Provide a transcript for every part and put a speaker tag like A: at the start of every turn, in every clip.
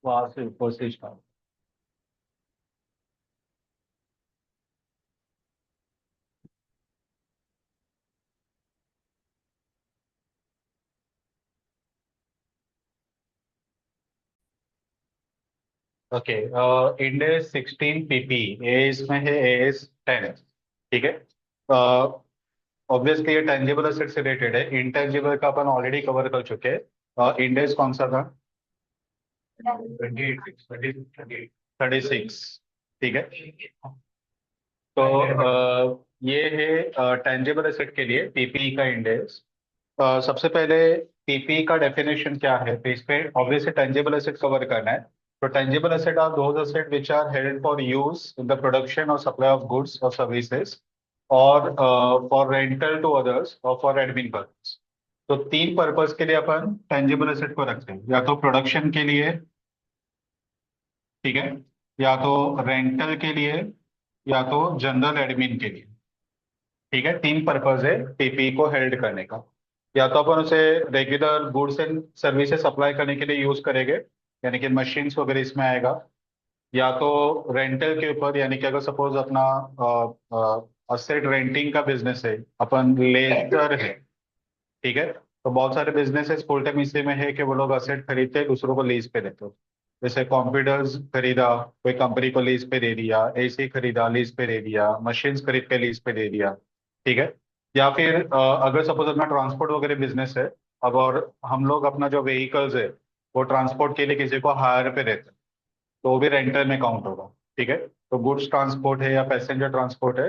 A: वहां से ऊपर से स्टार्ट। ओके। इंडेक्स 16 PP, ए इसमें है AS10। ठीक है। ऑब्वियसली ये टेंजिबल एसेट से रिलेटेड है, इंटेंजिबल का अपन ऑलरेडी कवर कर चुके हैं। इंडेक्स कौन सा था? 36। ठीक है। तो ये है टेंजिबल एसेट के लिए पीपी का इंडेक्स। सबसे पहले पीपी का डेफिनेशन क्या है, तो इस पे ऑब्वियसली टेंजिबल एसेट कवर करना है। तो tangible asset are those asset which are held for use in the production और सप्लाई ऑफ गुड्स और सर्विसेज, और फॉर रेंटल टू अदर्स और फॉर एडमिन पर्पस। तो तीन पर्पस के लिए अपन टेंजिबल एसेट को रखते हैं, या तो प्रोडक्शन के लिए, ठीक है, या तो रेंटल के लिए, या तो जनरल एडमिन के लिए। ठीक है, तीन पर्पज है पीपी को हेल्ड करने का। या तो अपन उसे regular goods and services supply करने के लिए यूज करेंगे, यानी कि मशीन्स वगैरह इसमें आएगा। या तो रेंटल के ऊपर, यानी कि अगर सपोज अपना असेट रेंटिंग का बिजनेस है, अपन लेजर है, ठीक है, तो बहुत सारे बिजनेसेस फुल टाइम इसी में है कि वो लोग असेट खरीदते हैं, दूसरों को लीज पे देते हो। जैसे कंप्यूटर्स खरीदा, कोई कंपनी को लीज पे दे दिया, एसी खरीदा लीज पे दे दिया, मशीन्स खरीद के लीज पे दे दिया। ठीक है। या फिर अगर सपोज अपना ट्रांसपोर्ट वगैरह बिजनेस है, अब और हम लोग अपना जो व्हीकल्स है वो ट्रांसपोर्ट के लिए किसी को हायर पे देते हैं, तो वो भी रेंटल में काउंट होगा। ठीक है। तो गुड्स ट्रांसपोर्ट है या पैसेंजर ट्रांसपोर्ट है,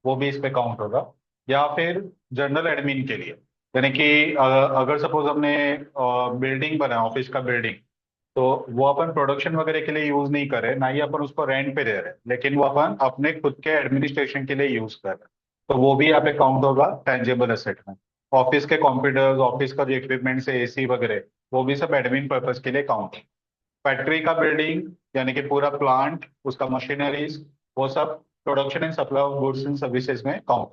A: वो भी इस पे काउंट होगा। या फिर जनरल एडमिन के लिए, यानी कि अगर सपोज हमने बिल्डिंग बनाया, ऑफिस का बिल्डिंग, तो वो अपन प्रोडक्शन वगैरह के लिए यूज नहीं कर रहे, ना ही अपन उसको रेंट पे दे रहे हैं, लेकिन वो अपन अपने खुद के एडमिनिस्ट्रेशन के लिए यूज कर रहे हैं। तो वो भी यहाँ पे काउंट होगा टेंजेबल एसेट में। ऑफिस के कंप्यूटर्स, ऑफिस का जो इक्विपमेंट्स है, एसी वगैरह, वो भी सब एडमिन पर्पज के लिए काउंट। फैक्ट्री का बिल्डिंग, यानी कि पूरा प्लांट, उसका मशीनरीज, वो सब production and supply of goods and services में काउंट।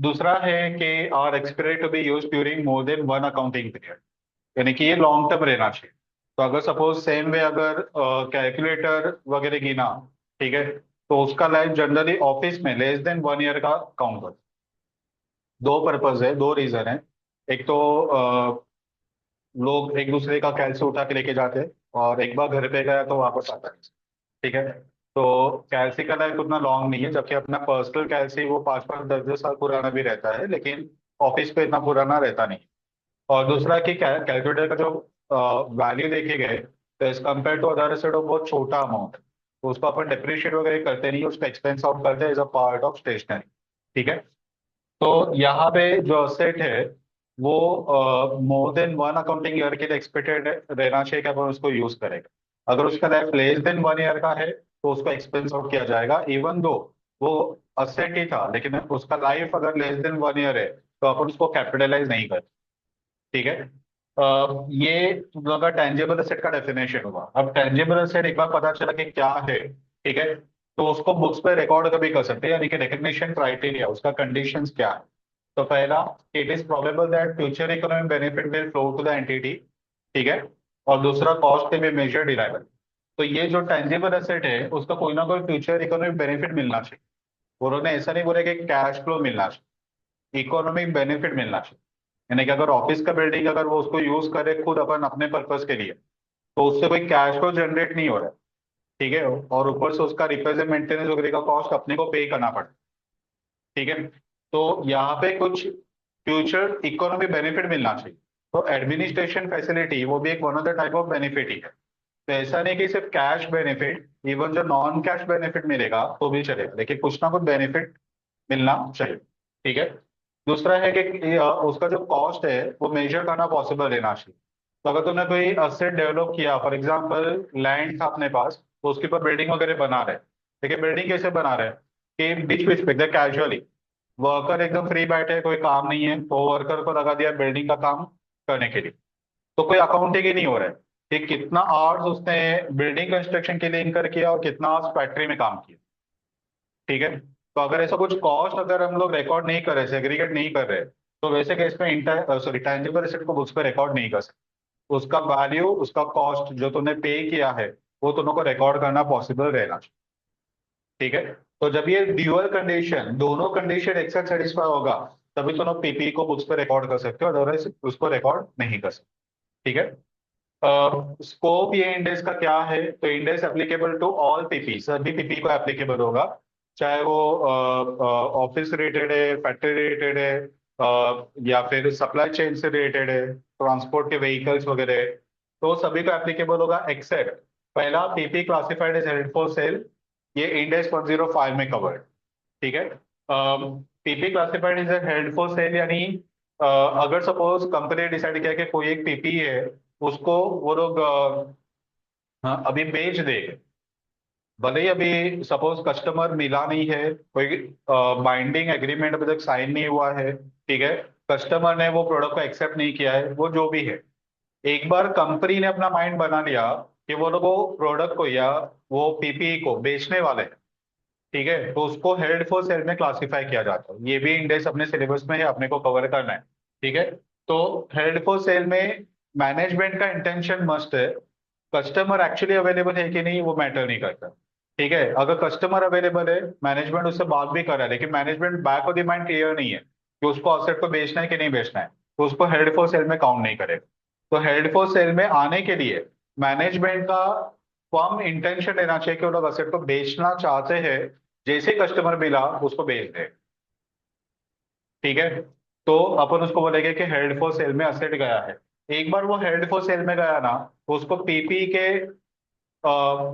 A: दूसरा है कि are expected to be use during more than one accounting period, यानी कि ये लॉन्ग टर्म रहना चाहिए। तो अगर सपोज सेम वे अगर कैलकुलेटर वगैरह गिना, ठीक है, तो उसका लाइफ जनरली ऑफिस में लेस देन 1 ईयर का काउंट होता है। दो पर्पज है, दो रीजन है। एक तो लोग एक दूसरे का कैलसी उठा के लेके जाते हैं, और एक बार घर पे गया तो वापस आता है। ठीक है। तो कैलसी का लाइफ उतना लॉन्ग नहीं है, जबकि अपना पर्सनल कैलसी वो 5 5 10 10 साल पुराना भी रहता है, लेकिन ऑफिस पे इतना पुराना रहता नहीं। और दूसरा कि कैलकुलेटर का जो वैल्यू देखे गए, तो as compare to other asset बहुत छोटा अमाउंट, तो उसको अपन डिप्रिशिएट वगैरह करते नहीं, उसको एक्सपेंस आउट करते हैं as a part of stationery. ठीक है। तो यहाँ पे जो असेट है वो more than one accounting year के लिए एक्सपेक्टेड रहना चाहिए कि अपन उसको यूज करेगा। अगर उसका लाइफ लेस देन 1 ईयर का है, तो उसको एक्सपेंस आउट किया जाएगा, इवन दो वो असेट ही था, लेकिन उसका लाइफ अगर लेस देन 1 ईयर है, तो अपन उसको कैपिटलाइज नहीं करते। ठीक है। ये तुम लोगों का टेंजिबल एसेट का डेफिनेशन हुआ। अब टेंजिबल एसेट एक बार पता चला कि क्या है, ठीक है, तो उसको बुक्स पे रिकॉर्ड कभी कर सकते हैं, यानी कि रिकग्निशन क्राइटेरिया, उसका कंडीशंस क्या है। तो पहला, it is probable that future economic benefit will flow to the entity. ठीक है। और दूसरा, cost can be measured reliable. तो ये जो टेंजिबल एसेट है उसका कोई ना कोई फ्यूचर इकोनॉमिक बेनिफिट मिलना चाहिए। उन्होंने ऐसा नहीं बोला कि कैश फ्लो मिलना चाहिए, इकोनॉमिक बेनिफिट मिलना चाहिए। यानी कि अगर ऑफिस का बिल्डिंग अगर वो उसको यूज करे खुद अपन अपने पर्पज के लिए, तो उससे कोई कैश फ्लो जनरेट नहीं हो रहा है। ठीक है। और ऊपर से उसका रिपेयर एंड मेंटेनेंस वगैरह का कॉस्ट अपने को पे करना पड़ता है। ठीक है। तो यहाँ पे कुछ फ्यूचर इकोनॉमिक बेनिफिट मिलना चाहिए। तो एडमिनिस्ट्रेशन फैसिलिटी वो भी एक one of the type of benefit ही है। तो ऐसा नहीं कि सिर्फ कैश बेनिफिट, इवन जो नॉन कैश बेनिफिट मिलेगा तो भी चलेगा, लेकिन कुछ ना कुछ बेनिफिट मिलना चाहिए। ठीक है। दूसरा है कि उसका जो कॉस्ट है वो मेजर करना पॉसिबल रहना चाहिए। तो अगर तुमने कोई असेट डेवलप किया, फॉर एग्जांपल लैंड था अपने पास, तो उसके ऊपर बिल्डिंग वगैरह बना रहे, देखिए बिल्डिंग कैसे बना रहे कि बीच बीच पे कैजुअली वर्कर एकदम फ्री बैठे, कोई काम नहीं है, तो वर्कर को लगा दिया बिल्डिंग का काम करने के लिए। तो कोई अकाउंटिंग ही नहीं हो रहा है कि कितना आवर्स उसने बिल्डिंग कंस्ट्रक्शन के लिए इनकर किया और कितना आवर्स फैक्ट्री में काम किया। ठीक है। तो अगर ऐसा कुछ कॉस्ट अगर हम लोग रिकॉर्ड नहीं कर रहे, सेग्रीगेट नहीं कर रहे, तो वैसे केस में सॉरी टैंजिबल एसेट को बुक्स पे रिकॉर्ड नहीं कर सकते। उसका वैल्यू, उसका कॉस्ट जो तुमने पे किया है, वो तुमको को रिकॉर्ड करना पॉसिबल रहेगा। ठीक है। तो जब ये ड्यूअल कंडीशन, दोनों कंडीशन एक साथ सेटिस्फाई होगा, तभी तुम पीपी को बुक्स पे रिकॉर्ड कर सकते हो, अदरवाइज उसको रिकॉर्ड नहीं कर सकते। ठीक है। स्कोप ये इंडेक्स का क्या है, तो index applicable to all PP, सभी पीपी को एप्लीकेबल होगा, चाहे वो ऑफिस रिलेटेड है, फैक्ट्री रिलेटेड है, या फिर सप्लाई चेन से रिलेटेड है, ट्रांसपोर्ट के व्हीकल्स वगैरह, तो सभी को एप्लीकेबल होगा एक्सेप्ट पहला PP classified as held for sale, ये इंडेक्स 105 में कवर्ड। ठीक है। PP classified is held for sale, यानी अगर सपोज कंपनी डिसाइड किया कि कोई एक पीपी है, उसको वो लोग हाँ, अभी बेच दे, भले ही अभी सपोज कस्टमर मिला नहीं है, कोई बाइंडिंग एग्रीमेंट अभी तक साइन नहीं हुआ है, ठीक है, कस्टमर ने वो प्रोडक्ट को एक्सेप्ट नहीं किया है, वो जो भी है, एक बार कंपनी ने अपना माइंड बना लिया कि वो लोग वो प्रोडक्ट को या वो पीपीई को बेचने वाले हैं, ठीक है, तो उसको हेल्ड फॉर सेल में क्लासिफाई किया जाता है। ये भी इंडेक्स अपने सिलेबस में है, अपने को कवर करना है। ठीक है। तो हेल्ड फॉर सेल में मैनेजमेंट का इंटेंशन मस्ट है, कस्टमर एक्चुअली अवेलेबल है कि नहीं वो मैटर नहीं करता। ठीक है। अगर कस्टमर अवेलेबल है, मैनेजमेंट उससे बात भी कर रहा है, लेकिन management back of the mind clear नहीं है कि उसको असेट को बेचना है कि नहीं बेचना है, तो उसको हेल्ड फॉर सेल में काउंट नहीं करेगा। तो हेल्ड फॉर सेल में आने के लिए मैनेजमेंट का फर्म इंटेंशन लेना चाहिए कि वो लोग असेट को बेचना चाहते हैं, जैसे कस्टमर मिला उसको बेच दे। ठीक है। तो अपन उसको बोलेंगे कि हेल्ड फॉर सेल में असेट गया है। एक बार वो हेल्ड फॉर सेल में गया ना, तो उसको पीपी के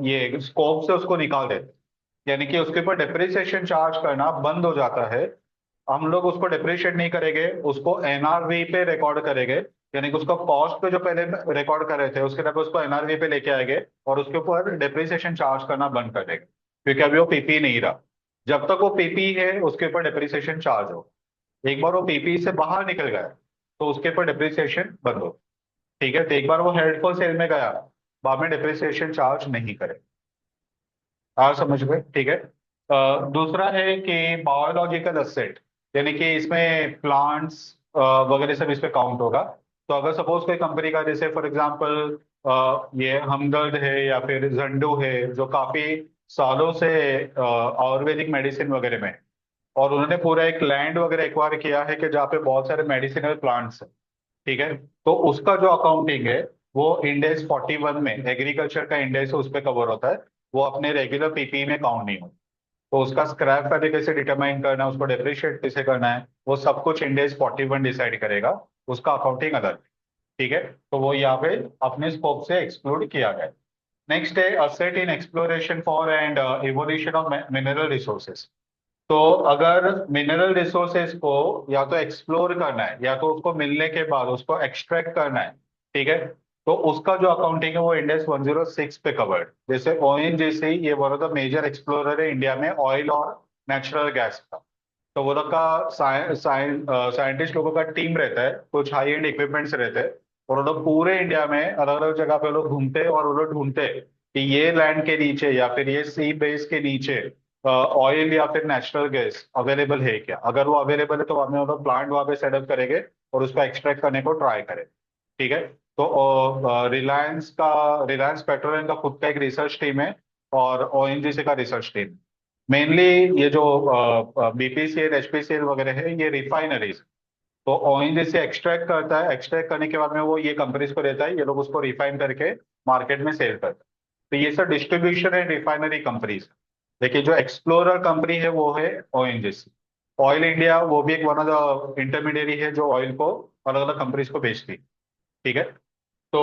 A: ये स्कोप से उसको निकाल देते, यानी कि उसके ऊपर डिप्रिसिएशन चार्ज करना बंद हो जाता है। हम लोग उसको डिप्रिशिएट नहीं करेंगे, उसको एनआरवी पे रिकॉर्ड करेंगे, यानी कि उसका कॉस्ट पे जो पहले रिकॉर्ड कर रहे थे उसके तरफ उसको एनआरवी पे लेके आएंगे, और उसके ऊपर डिप्रिसिएशन चार्ज करना बंद कर देंगे, क्योंकि अभी वो पीपी नहीं रहा। जब तक वो पीपी है उसके ऊपर डिप्रिसिएशन चार्ज हो, एक बार वो पीपी से बाहर निकल गया तो उसके ऊपर डिप्रिसिएशन बंद हो। ठीक है। तो एक बार वो हेल्ड फॉर सेल में गया, बाद में डिप्रिसिएशन चार्ज नहीं करे। आप समझ गए। ठीक है। दूसरा है कि बायोलॉजिकल असेट, यानी कि इसमें प्लांट्स वगैरह सब इस पे काउंट होगा। तो अगर सपोज कोई कंपनी का, जैसे फॉर एग्जांपल ये हमदर्द है या फिर जंडू है, जो काफी सालों से आयुर्वेदिक मेडिसिन वगैरह में, और उन्होंने पूरा एक लैंड वगैरह एक्वायर किया है कि जहाँ पे बहुत सारे मेडिसिनल प्लांट्स हैं। ठीक है। तो उसका जो अकाउंटिंग है वो इंडेक्स 41 में, एग्रीकल्चर का इंडेक्स उस पर कवर होता है, वो अपने रेगुलर पीपी में काउंट नहीं होता। तो उसका स्क्रैप वैल्यू कैसे डिटरमाइन करना है, उसको डेप्रिशिएट कैसे करना है, वो सब कुछ इंडेक्स 41 डिसाइड करेगा, उसका अकाउंटिंग अलग। ठीक है। तो वो यहाँ पे अपने स्कोप से एक्सक्लूड किया गया। नेक्स्ट है asset in exploration for and evolution of mineral resources. तो अगर मिनरल रिसोर्सेज को या तो एक्सप्लोर करना है, या तो उसको मिलने के बाद उसको एक्सट्रैक्ट करना है, ठीक है, तो उसका जो अकाउंटिंग है वो इंडेक्स 106 पे कवर्ड। जैसे ओएनजीसी, ये one of the major explorer है इंडिया में ऑयल और नेचुरल गैस का। तो वो लोग का साइंटिस्ट लोगों का टीम रहता है, कुछ हाई एंड इक्विपमेंट्स रहते हैं, और वो लोग पूरे इंडिया में अलग अलग जगह पे वो लोग घूमते हैं, और वो लोग ढूंढते हैं कि ये लैंड के नीचे या फिर ये सी बेस के नीचे ऑयल या फिर नेचुरल गैस अवेलेबल है क्या। अगर वो अवेलेबल है तो हमें वो लोग प्लांट वहां पे सेटअप करेंगे और उसको एक्सट्रैक्ट करने को ट्राई करें। ठीक है। तो रिलायंस पेट्रोलियम का खुद का एक रिसर्च टीम है, और ओएनजीसी का रिसर्च टीम। मेनली ये जो बीपीसीएल एचपीसीएल वगैरह है, ये रिफाइनरीज, तो ओएनजीसी एक्सट्रैक्ट करता है, एक्सट्रैक्ट करने के बाद में वो ये कंपनीज को देता है, ये लोग उसको रिफाइन करके मार्केट में सेल करते हैं। तो ये सब डिस्ट्रीब्यूशन है रिफाइनरी कंपनीज। देखिए जो एक्सप्लोरर कंपनी है वो है ओएनजीसी। ऑयल इंडिया वो भी एक वन ऑफ द इंटरमीडियरी है जो ऑयल को अलग अलग कंपनीज को बेचती है। ठीक है। तो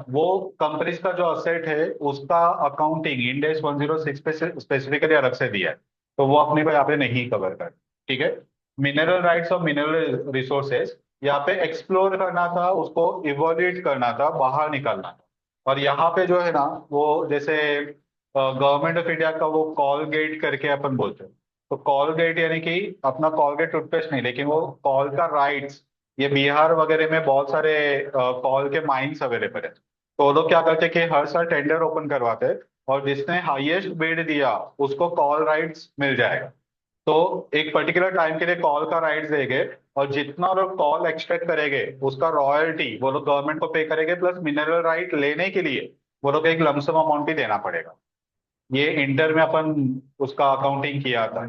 A: वो कंपनीज का जो असेट है उसका अकाउंटिंग इंडेक्स 106 पे स्पेसिफिकली अलग से दिया है, तो वो अपने को यहाँ पे नहीं कवर कर। ठीक है। मिनरल राइट्स और मिनरल रिसोर्सेज, यहाँ पे एक्सप्लोर करना था, उसको इवोल्यूट करना था, बाहर निकालना था। और यहाँ पे जो है ना, वो जैसे गवर्नमेंट ऑफ इंडिया का वो कॉलगेट करके अपन बोलते हैं, तो कॉलगेट यानी कि अपना कॉलगेट टूथपेस्ट नहीं, लेकिन वो कॉल का राइट्स, ये बिहार वगैरह में बहुत सारे कॉल के माइंस अवेलेबल है, तो वो लोग क्या करते हैं कि हर साल टेंडर ओपन करवाते हैं, और जिसने हाईएस्ट बिड दिया उसको कॉल राइट्स मिल जाएगा। तो एक पर्टिकुलर टाइम के लिए कॉल का राइट्स देंगे, और जितना लोग कॉल एक्सट्रैक्ट करेंगे उसका रॉयल्टी वो लोग गवर्नमेंट को पे करेंगे, प्लस मिनरल राइट लेने के लिए वो लोग एक लमसम अमाउंट भी देना पड़ेगा। ये इंटर में अपन उसका अकाउंटिंग किया था,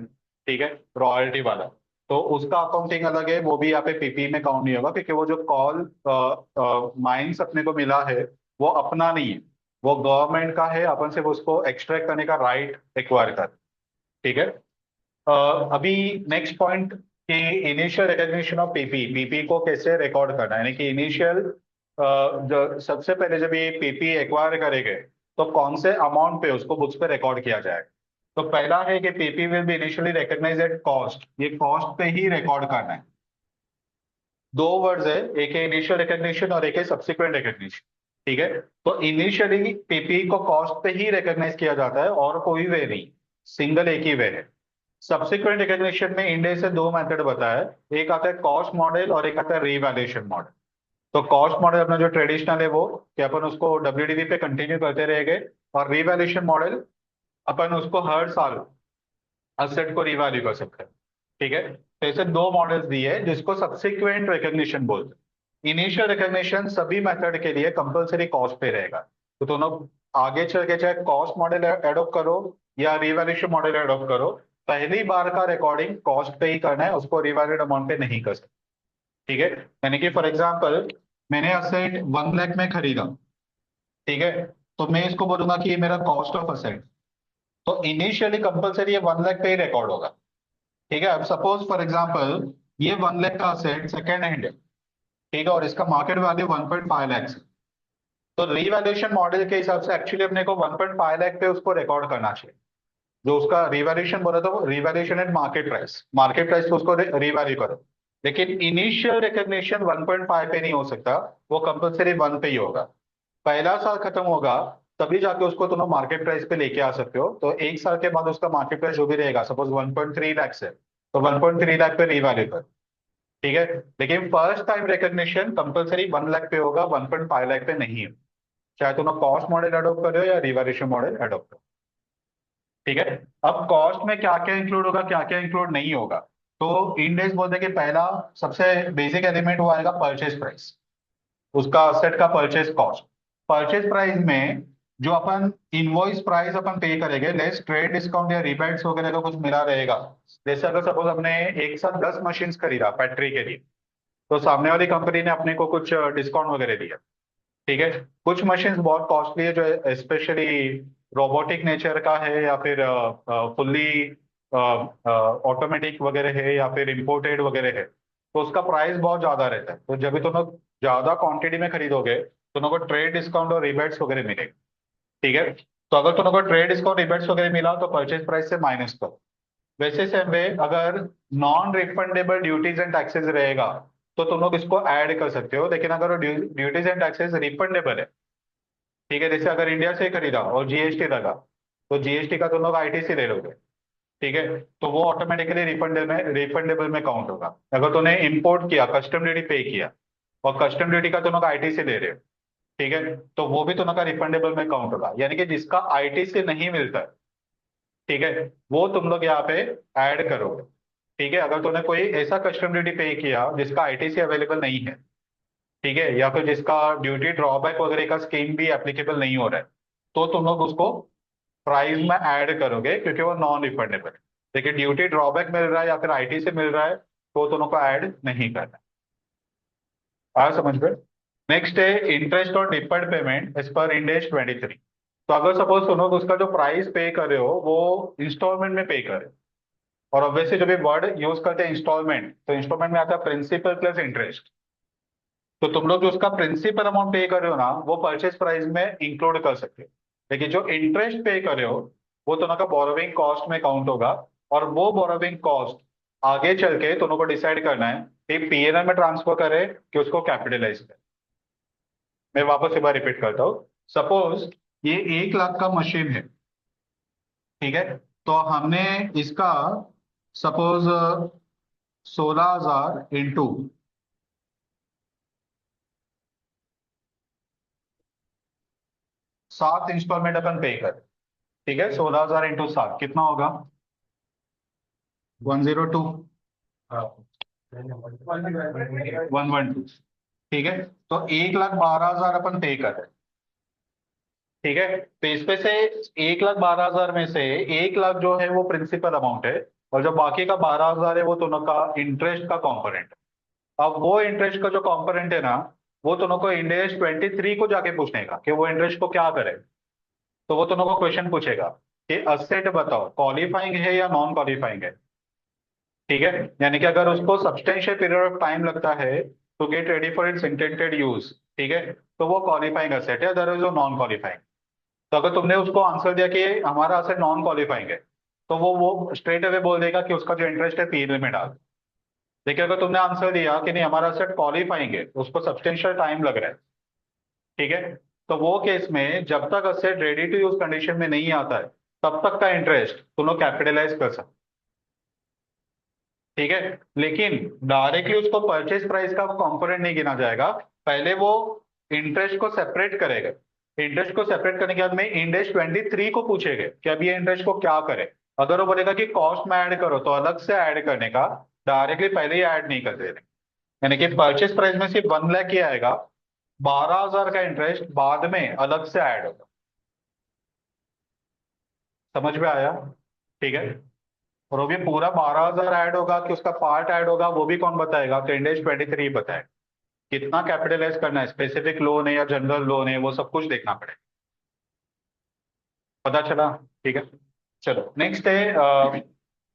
A: ठीक है, रॉयल्टी वाला। तो उसका अकाउंटिंग अलग है, वो भी यहाँ पे पीपी में काउंट नहीं होगा, क्योंकि वो जो कॉल माइंस अपने को मिला है वो अपना नहीं है, वो गवर्नमेंट का है, अपन सिर्फ उसको एक्सट्रैक्ट करने का राइट एक्वायर कर, ठीक है। अ, अभी नेक्स्ट पॉइंट कि initial recognition of PP, PP को कैसे रिकॉर्ड करना है, यानी कि इनिशियल जो सबसे पहले जब ये पीपी एक्वायर करेंगे तो कौन से अमाउंट पे उसको बुक्स पे रिकॉर्ड किया जाएगा। तो पहला है कि PP will be initially recognise at cost, ये कॉस्ट पे ही रिकॉर्ड करना है। दो वर्ड्स है, एक है इनिशियल रिकॉग्निशन और एक है सब्सिक्वेंट रिकॉग्निशन, ठीक है। तो इनिशियली पीपी को कॉस्ट पे ही रिकॉग्नाइज किया जाता है और कोई वे नहीं, सिंगल एक ही वे है। सब्सिक्वेंट रिकॉग्निशन में इंडिया से दो मेथड बताया है, एक आता है कॉस्ट मॉडल और एक आता है रीवैल्यूएशन मॉडल। तो कॉस्ट मॉडल अपना जो ट्रेडिशनल है वो कि अपन उसको डब्ल्यूडीवी पे कंटिन्यू करते रहेंगे, और रीवैल्यूएशन मॉडल अपन उसको हर साल असेट को रिवैल्यू कर सकते हैं, ठीक है। तो ऐसे दो मॉडल्स दिए हैं जिसको सब्सिक्वेंट रिकॉग्निशन बोलते हैं। इनिशियल रिकॉग्निशन सभी मेथड के लिए कंपलसरी कॉस्ट पे रहेगा, तो दोनों आगे चल के चाहे कॉस्ट मॉडल एडॉप्ट करो या रिवैल्यूएशन मॉडल एडॉप्ट करो, पहली बार का रिकॉर्डिंग कॉस्ट पे ही करना है, उसको रिवैल्यूड अमाउंट पे नहीं कर सकते, ठीक है। यानी कि फॉर एग्जाम्पल मैंने असेट 1 लाख में खरीदा, ठीक है, तो मैं इसको बोलूंगा कि ये मेरा कॉस्ट ऑफ असेट, तो इनिशियली कंपलसरी ये 1 लाख पे ही रिकॉर्ड होगा, ठीक है। अब सपोज फॉर एग्जांपल ये 1 लाख का असेट सेकेंड हैंड है, ठीक है, और इसका मार्केट वैल्यू 1.5 लाख है। तो रीवैल्यूएशन मॉडल के हिसाब से एक्चुअली अपने को 1.5 लाख पे उसको रिकॉर्ड करना चाहिए, जो उसका रिवैल्यूएशन बोला था वो revaluation eight market price, market price पे उसको रिवैल्यू करो। लेकिन इनिशियल रिकॉग्निशन 1.5 पे नहीं हो सकता, वो कंपलसरी 1 पे ही होगा। पहला साल खत्म होगा तभी जाके उसको तुम मार्केट प्राइस पे लेके आ सकते हो, तो एक साल के बाद उसका मार्केट प्राइस जो भी रहेगा, सपोज 1.3 लाख है तो 1.3 लाख पे रिवैल्यू कर, ठीक है। लेकिन first time recognition compulsory 1 lakh पे होगा, 1.5 लाख पे नहीं है, चाहे तुम कॉस्ट मॉडल अडोप्ट करो या रिवैल्यूएशन मॉडल अडोप्ट करो, ठीक है। अब कॉस्ट में क्या क्या इंक्लूड होगा क्या क्या इंक्लूड नहीं होगा, तो इंडेक्स बोलते हैं कि पहला सबसे बेसिक एलिमेंट वो आएगा परचेज प्राइस, उसका असेट का परचेज कॉस्ट। परचेज प्राइस में जो अपन इनवॉइस प्राइस अपन पे करेंगे लेस ट्रेड डिस्काउंट या रिबेट्स वगैरह का कुछ मिला रहेगा। जैसे अगर सपोज हमने एक साथ 10 मशीन खरीदा फैक्ट्री के लिए, तो सामने वाली कंपनी ने अपने को कुछ डिस्काउंट वगैरह दिया, ठीक है। कुछ मशीन्स बहुत कॉस्टली है, जो स्पेशली रोबोटिक नेचर का है या फिर फुल्ली ऑटोमेटिक वगैरह है या फिर इम्पोर्टेड वगैरह है, तो उसका प्राइस बहुत ज्यादा रहता है। तो जब भी तुम लोग ज्यादा क्वांटिटी में खरीदोगे तो तुम लोग को ट्रेड डिस्काउंट और रिबेट्स वगैरह मिलेगा, ठीक है। तो अगर तुम लोग को ट्रेड डिस्काउंट रिबेट्स वगैरह मिला तो परचेज प्राइस से माइनस करो। वैसे सेम वे अगर non refundable duties and taxes रहेगा तो तुम लोग इसको ऐड कर सकते हो, लेकिन अगर ड्यूटीज एंड टैक्सेस रिफंडेबल है, ठीक है, जैसे अगर इंडिया से खरीदा और जीएसटी लगा तो जीएसटी का तुम लोग आईटीसी ले लोगे, ठीक है, तो वो ऑटोमेटिकली रिफंडेबल में काउंट होगा। अगर तूने इंपोर्ट किया कस्टम ड्यूटी पे किया और कस्टम ड्यूटी का तुम लोग आईटीसी ले रहे हो, ठीक है, तो वो भी तुम लोग का रिफंडेबल में काउंट होगा, यानी कि जिसका आईटीसी नहीं मिलता है, ठीक है, वो तुम लोग यहाँ पे ऐड करोगे, ठीक है। अगर तूने कोई ऐसा कस्टम ड्यूटी पे किया जिसका आईटीसी अवेलेबल नहीं है, ठीक है, या फिर जिसका ड्यूटी ड्रॉबैक वगैरह का स्कीम भी एप्लीकेबल नहीं हो रहा है, तो तुम लोग उसको प्राइस में ऐड करोगे क्योंकि वो नॉन रिफंडेबल है। लेकिन ड्यूटी ड्रॉबैक मिल रहा है या फिर आईटी से मिल रहा है तो तुम लोग को ऐड नहीं करना। आया समझ में। नेक्स्ट है इंटरेस्ट और deferred payment as per Ind AS 23। तो अगर सपोज तुम लोग उसका जो प्राइस पे कर रहे हो वो इंस्टॉलमेंट में पे करे, और ऑब्वियसली जब ये वर्ड यूज करते हैं इंस्टॉलमेंट, तो इंस्टॉलमेंट में आता है प्रिंसिपल प्लस इंटरेस्ट। तो तुम लोग जो उसका प्रिंसिपल अमाउंट पे कर रहे हो ना वो परचेज प्राइस में इंक्लूड कर सकते हो, लेकिन जो इंटरेस्ट पे कर रहे हो वो तुम्हारा बोरोविंग कॉस्ट में काउंट होगा, और वो बोरोविंग कॉस्ट आगे चल के तुम लोग को डिसाइड करना है कि पीएनएल में ट्रांसफर करे कि उसको कैपिटलाइज करे। मैं वापस एक बार रिपीट करता हूँ, सपोज ये 1 लाख का मशीन है, ठीक है, तो हमने इसका सपोज 16,000 इंटू 7 इंस्टॉलमेंट अपन पे कर, ठीक है, 16,000 इंटू 7 कितना होगा। 102, 112, ठीक है। तो 1,12,000 अपन पे कर रहे हैं, ठीक है। तो इसमें से 1,12,000 में से 1 लाख जो है वो प्रिंसिपल अमाउंट है, और जो बाकी का 12,000 है वो दोनों का इंटरेस्ट का कॉम्पोनेंट। अब वो इंटरेस्ट का जो कॉम्पोनेंट है ना, वो दोनों को इंडेक्स 23 को जाके पूछने का कि वो इंटरेस्ट को क्या करे। तो वो दोनों को क्वेश्चन पूछेगा कि असेट बताओ क्वालिफाइंग है या नॉन क्वालिफाइंग है, ठीक है। यानी कि अगर उसको सब्सटेंशियल पीरियड ऑफ टाइम लगता है to get ready for its intended use, ठीक है, तो वो क्वालिफाइंग असेट है, अदरवाइज वो नॉन क्वालिफाइंग। तो अगर तुमने उसको आंसर दिया कि हमारा असेट नॉन क्वालिफाइंग है, तो वो स्ट्रेट अवे बोल देगा कि उसका जो इंटरेस्ट है पीरियड में डाल। देखिए अगर तुमने आंसर दिया कि नहीं हमारा असेट क्वालिफाइंग है, उसको सब्सटेंशियल टाइम लग रहा है, ठीक है, तो वो केस में जब तक asset ready to use condition में नहीं आता है, तब तक का इंटरेस्ट तुम लोग कैपिटलाइज कर सकते, ठीक है। लेकिन डायरेक्टली उसको परचेज प्राइस का कंपोनेंट नहीं गिना जाएगा, पहले वो इंटरेस्ट को सेपरेट करेगा। इंटरेस्ट को सेपरेट करने के बाद में इंडेक्स 23 को पूछेगा कि अब ये इंटरेस्ट को क्या करे। अगर वो बोलेगा कि कॉस्ट में ऐड करो, तो अलग से ऐड करने का, डायरेक्टली पहले ही ऐड नहीं कर देने। यानी कि परचेज प्राइस में सिर्फ 1 लाख ही आएगा, 12,000 का इंटरेस्ट बाद में अलग से ऐड होगा। समझ में आया, ठीक है। और वो भी पूरा 12,000 ऐड होगा कि उसका पार्ट ऐड होगा, वो भी कौन बताएगा, तो इंडेक्स 23 बताएगा। कितना कैपिटलाइज करना है, स्पेसिफिक लोन है या जनरल लोन है, वो सब कुछ देखना पड़ेगा। पता चला, ठीक है। चलो नेक्स्ट है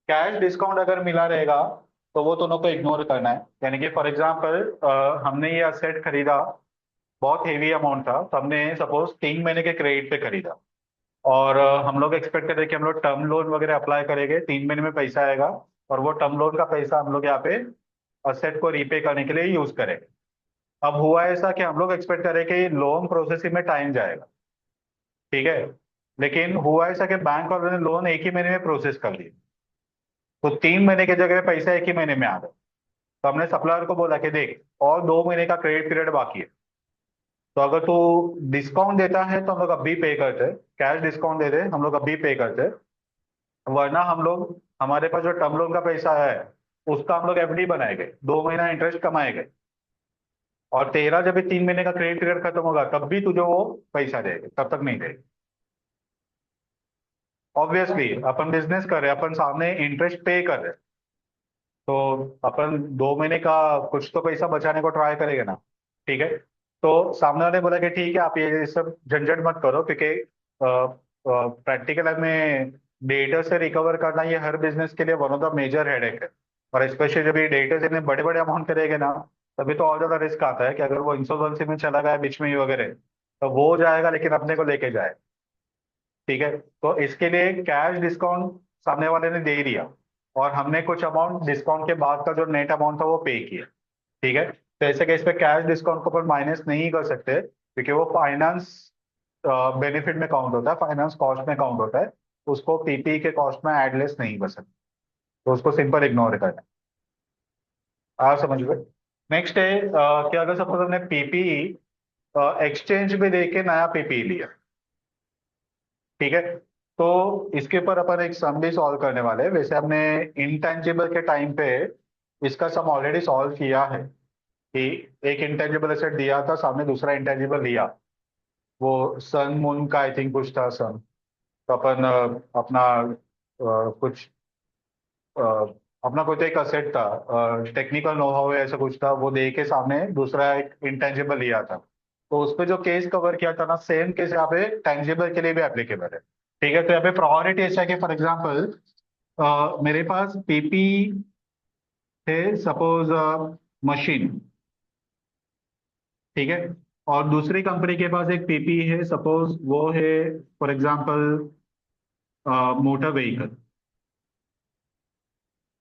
A: कैश डिस्काउंट अगर मिला रहेगा, तो वो दोनों को इग्नोर करना है। यानी कि फॉर एग्जांपल हमने ये असेट खरीदा, बहुत हेवी अमाउंट था, तो हमने सपोज 3 महीने के क्रेडिट पे खरीदा, और हम लोग एक्सपेक्ट कर रहे हैं कि हम लोग टर्म लोन वगैरह अप्लाई करेंगे, 3 महीने में पैसा आएगा, और वो टर्म लोन का पैसा हम लोग यहाँ पे असेट को रीपे करने के लिए यूज करेंगे। अब हुआ ऐसा कि हम लोग एक्सपेक्ट करें कि लोन प्रोसेसिंग में टाइम जाएगा, ठीक है। लेकिन हुआ ऐसा कि बैंक वालों ने लोन एक ही महीने में प्रोसेस कर लिया, तो 3 महीने की जगह पैसा एक ही महीने में आ गया। तो हमने सप्लायर को बोला कि देख और 2 महीने का क्रेडिट पीरियड बाकी है, तो अगर तू डिस्काउंट देता है तो हम लोग अभी पे करते, कैश डिस्काउंट दे दे हम लोग अभी पे करते, वरना हम लोग हमारे पास जो टर्म लोन का पैसा है उसका हम लोग एफडी बनाएंगे, 2 महीना इंटरेस्ट कमाएंगे, और तेरा जब भी 3 महीने का क्रेडिट पीरियड खत्म होगा तब भी तुझे वो पैसा देगा, तब तक नहीं देगा। ऑब्वियसली अपन बिजनेस कर रहे हैं, अपन सामने इंटरेस्ट पे कर रहे हैं, तो अपन 2 महीने का कुछ तो पैसा बचाने को ट्राई करेंगे ना, ठीक है। तो सामने वाले बोला कि ठीक है आप ये सब झंझट मत करो, क्योंकि प्रैक्टिकल में डेटा से रिकवर करना ये हर बिजनेस के लिए one of the major headache है। और स्पेशली जब ये डेटा से इतने बड़े बड़े अमाउंट करेंगे ना, तभी तो और ज्यादा रिस्क आता है कि अगर वो इंसॉल्वेंसी में चला गया बीच में ही वगैरह, तो वो जाएगा लेकिन अपने को लेके जाए, ठीक है। तो इसके लिए कैश डिस्काउंट सामने वाले ने दे ही दिया, और हमने कुछ अमाउंट डिस्काउंट के बाद का जो नेट अमाउंट था वो पे किया, ठीक है। तो ऐसे केस पे कैश डिस्काउंट को अपन माइनस नहीं कर सकते, क्योंकि वो फाइनेंस बेनिफिट में काउंट होता है, फाइनेंस कॉस्ट में काउंट होता है, उसको पीपी के कॉस्ट में एडलेस नहीं कर सकते, तो उसको सिंपल इग्नोर करना है। आप समझ गए। नेक्स्ट है कि अगर सपोज हमने पीपी एक्सचेंज में देके नया पीपी लिया, ठीक है, तो इसके ऊपर अपन एक सम भी सॉल्व करने वाले हैं। वैसे हमने इंटेंजिबल के टाइम पे इसका सम ऑलरेडी सॉल्व किया है, कि एक इंटेंजिबल एसेट दिया था, सामने दूसरा इंटेंजिबल लिया, वो सन मून का आई थिंक कुछ था सन। तो अपन अपना कुछ अ, अपना कोई तो एक असेट था, टेक्निकल नो हाउ ऐसा कुछ था, वो दे के सामने दूसरा एक इंटेंजिबल लिया था। तो उस पे जो केस कवर किया था ना, सेम केस यहाँ पे टेंजिबल के लिए भी एप्लीकेबल है, ठीक है। तो यहाँ पे प्रोबेबिलिटी ऐसा है कि फॉर एग्जांपल मेरे पास पीपी है सपोज मशीन, ठीक है, और दूसरी कंपनी के पास एक पीपी है सपोज वो है फॉर एग्जांपल मोटर व्हीकल,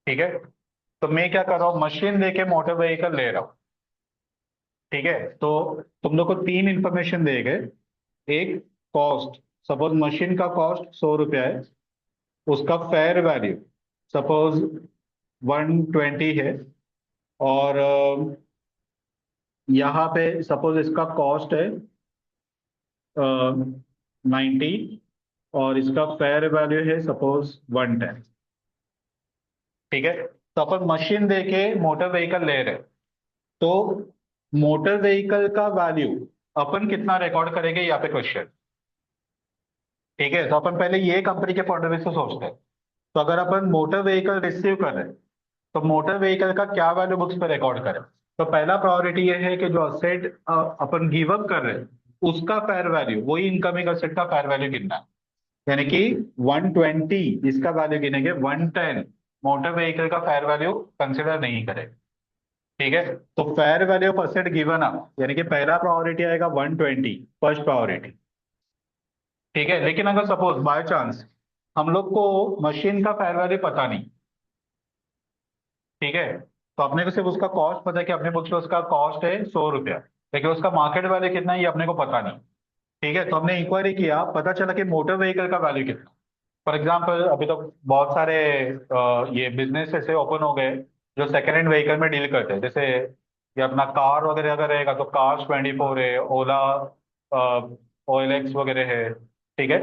A: ठीक है। तो मैं क्या कर रहा हूँ, मशीन लेके मोटर व्हीकल ले रहा हूँ, ठीक है। तो तुम लोग को तीन इंफॉर्मेशन देंगे। एक कॉस्ट, सपोज मशीन का कॉस्ट 100 रुपया है, उसका फेयर वैल्यू सपोज 120 है, और यहाँ पे सपोज इसका कॉस्ट है 90, और इसका फेयर वैल्यू है सपोज 110। ठीक है, तो अपन मशीन देके मोटर व्हीकल ले रहे हैं, तो मोटर व्हीकल का वैल्यू अपन कितना रिकॉर्ड करेंगे यहाँ पे क्वेश्चन। ठीक है, तो अपन पहले ये कंपनी के पॉइंट ऑफ व्यू से सोचते हैं। तो अगर अपन मोटर व्हीकल रिसीव कर रहे हैं, तो मोटर व्हीकल का क्या वैल्यू बुक्स पे रिकॉर्ड करें। तो पहला प्रायोरिटी ये है कि जो असेट अपन गिव अप कर रहे हैं उसका फेयर वैल्यू, वही इनकमिंग असेट का फेयर वैल्यू गिनना है। यानी कि 120 इसका वैल्यू गिनेंगे, 110 मोटर व्हीकल का फेयर वैल्यू कंसिडर नहीं करेंगे। ठीक है, तो fair value of asset given up यानी कि पहला प्रायोरिटी आएगा 120, फर्स्ट प्रायोरिटी। ठीक है, लेकिन अगर सपोज बाय चांस हम लोग को मशीन का फेयर वैल्यू पता नहीं, ठीक है, तो अपने को सिर्फ उसका कॉस्ट पता है कि अपने बुक्स में उसका कॉस्ट है 100 रुपया, लेकिन उसका मार्केट वैल्यू कितना है ये अपने को पता नहीं। ठीक है, तो हमने इंक्वायरी किया, पता चला कि मोटर व्हीकल का वैल्यू कितना। फॉर एग्जाम्पल अभी तो बहुत सारे ये बिजनेस ऐसे ओपन हो गए जो सेकेंड हैंड व्हीकल में डील करते हैं। जैसे ये अपना कार वगैरह अगर रहेगा तो कार्स 24 है, ओला, OLX वगैरह है। ठीक है,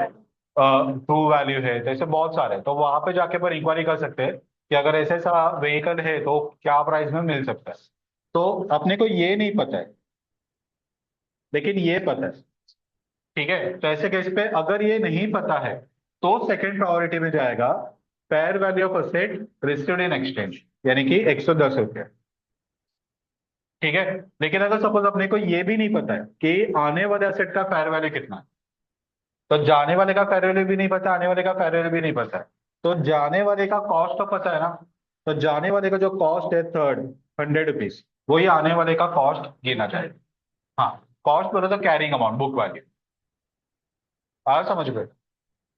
A: ट्रू वैल्यू है, तो ऐसे बहुत सारे, तो वहां पे जाके पर इंक्वायरी कर सकते हैं कि अगर ऐसे ऐसा व्हीकल है तो क्या प्राइस में मिल सकता है। तो अपने को ये नहीं पता है, लेकिन ये पता है। ठीक है, तो ऐसे केस पे अगर ये नहीं पता है तो सेकंड प्रायोरिटी में जाएगा fair value of asset received in exchange, यानी कि 110 रुपये। ठीक है, लेकिन अगर सपोज अपने को ये भी नहीं पता है कि आने वाले असेट का फेयर वैल्यू कितना है, तो जाने वाले का फेयर वैल्यू भी नहीं पता, आने वाले का फेयर वैल्यू भी नहीं पता है, तो जाने वाले का कॉस्ट तो पता है ना। तो जाने वाले का जो कॉस्ट है थर्ड, 100 रुपीज, वही आने वाले का कॉस्ट गिना जाएगा। हाँ, कॉस्ट बोलो तो कैरिंग अमाउंट, बुक वैल्यू। आया समझ गए।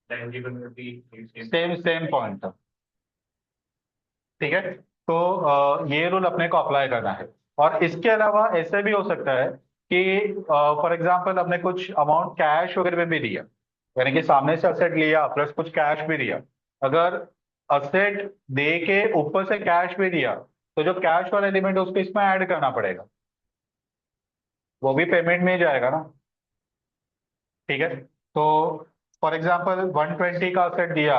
A: Same same point. ठीक है, तो ये रूल अपने को अप्लाई करना है। और इसके अलावा ऐसे भी हो सकता है कि फॉर एग्जांपल अपने कुछ अमाउंट कैश वगैरह में भी दिया, यानी कि सामने से असेट लिया प्लस कुछ कैश भी दिया। अगर असेट दे के ऊपर से कैश भी दिया, तो जो कैश वाला एलिमेंट है उसको इसमें ऐड करना पड़ेगा, वो भी पेमेंट में ही जाएगा ना। ठीक है, तो फॉर एग्जाम्पल 120 का असेट दिया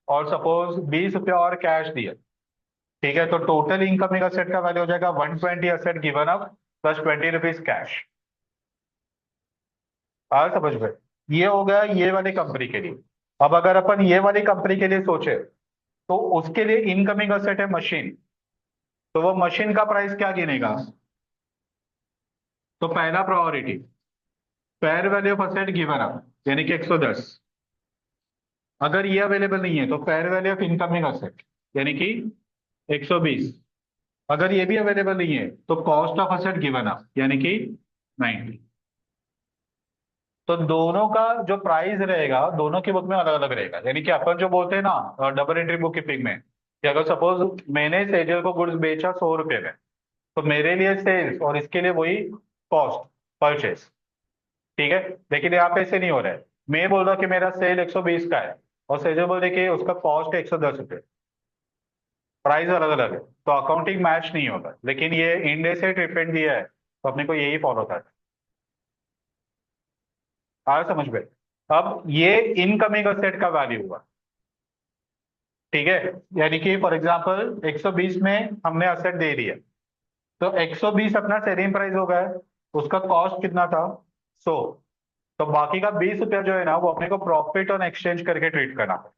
A: और सपोज 20 रुपया और कैश दिया। ठीक है, तो टोटल इनकमिंग असेट का वैल्यू हो जाएगा 120 asset given up plus 20 rupees cash. आ समझ में। ये हो गया ये वाली कंपनी के लिए। अब अगर अपन ये वाली कंपनी के लिए सोचे, तो उसके लिए इनकमिंग असेट है मशीन, तो वो मशीन का प्राइस क्या गिनेगा। तो पहला priority fair value of asset given up यानी कि 110। अगर ये अवेलेबल नहीं है तो fair value of incoming asset यानी कि 120। अगर ये भी अवेलेबल नहीं है तो cost of asset given up यानी कि 90। तो दोनों का जो प्राइस रहेगा दोनों की बुक में अलग अलग रहेगा। यानी कि अपन जो बोलते हैं ना डबल एंट्री बुक कीपिंग में, कि अगर सपोज मैंने सेजल को गुड्स बेचा 100 रुपये में, तो मेरे लिए सेल्स और इसके लिए वही कॉस्ट, परचेस। ठीक है, लेकिन यहाँ पे ऐसे नहीं हो रहा है। मैं बोल रहा हूँ कि मेरा सेल 120 का है और सेजल बोल रहे कि उसका कॉस्ट है 110 रुपये, प्राइस अलग अलग है, तो अकाउंटिंग मैच नहीं होगा। लेकिन ये इंडे से ट्रीटमेंट दिया है तो अपने को यही फॉलो करना है। आया समझ में। अब ये इनकमिंग असेट का वैल्यू हुआ। ठीक है, यानी कि फॉर एग्जांपल 120 में हमने असेट दे दिया, तो 120 अपना सेलिंग प्राइस हो गया, उसका कॉस्ट कितना था 100। तो बाकी का 20 रुपया जो है ना वो अपने को प्रॉफिट ऑन एक्सचेंज करके ट्रीट करना है,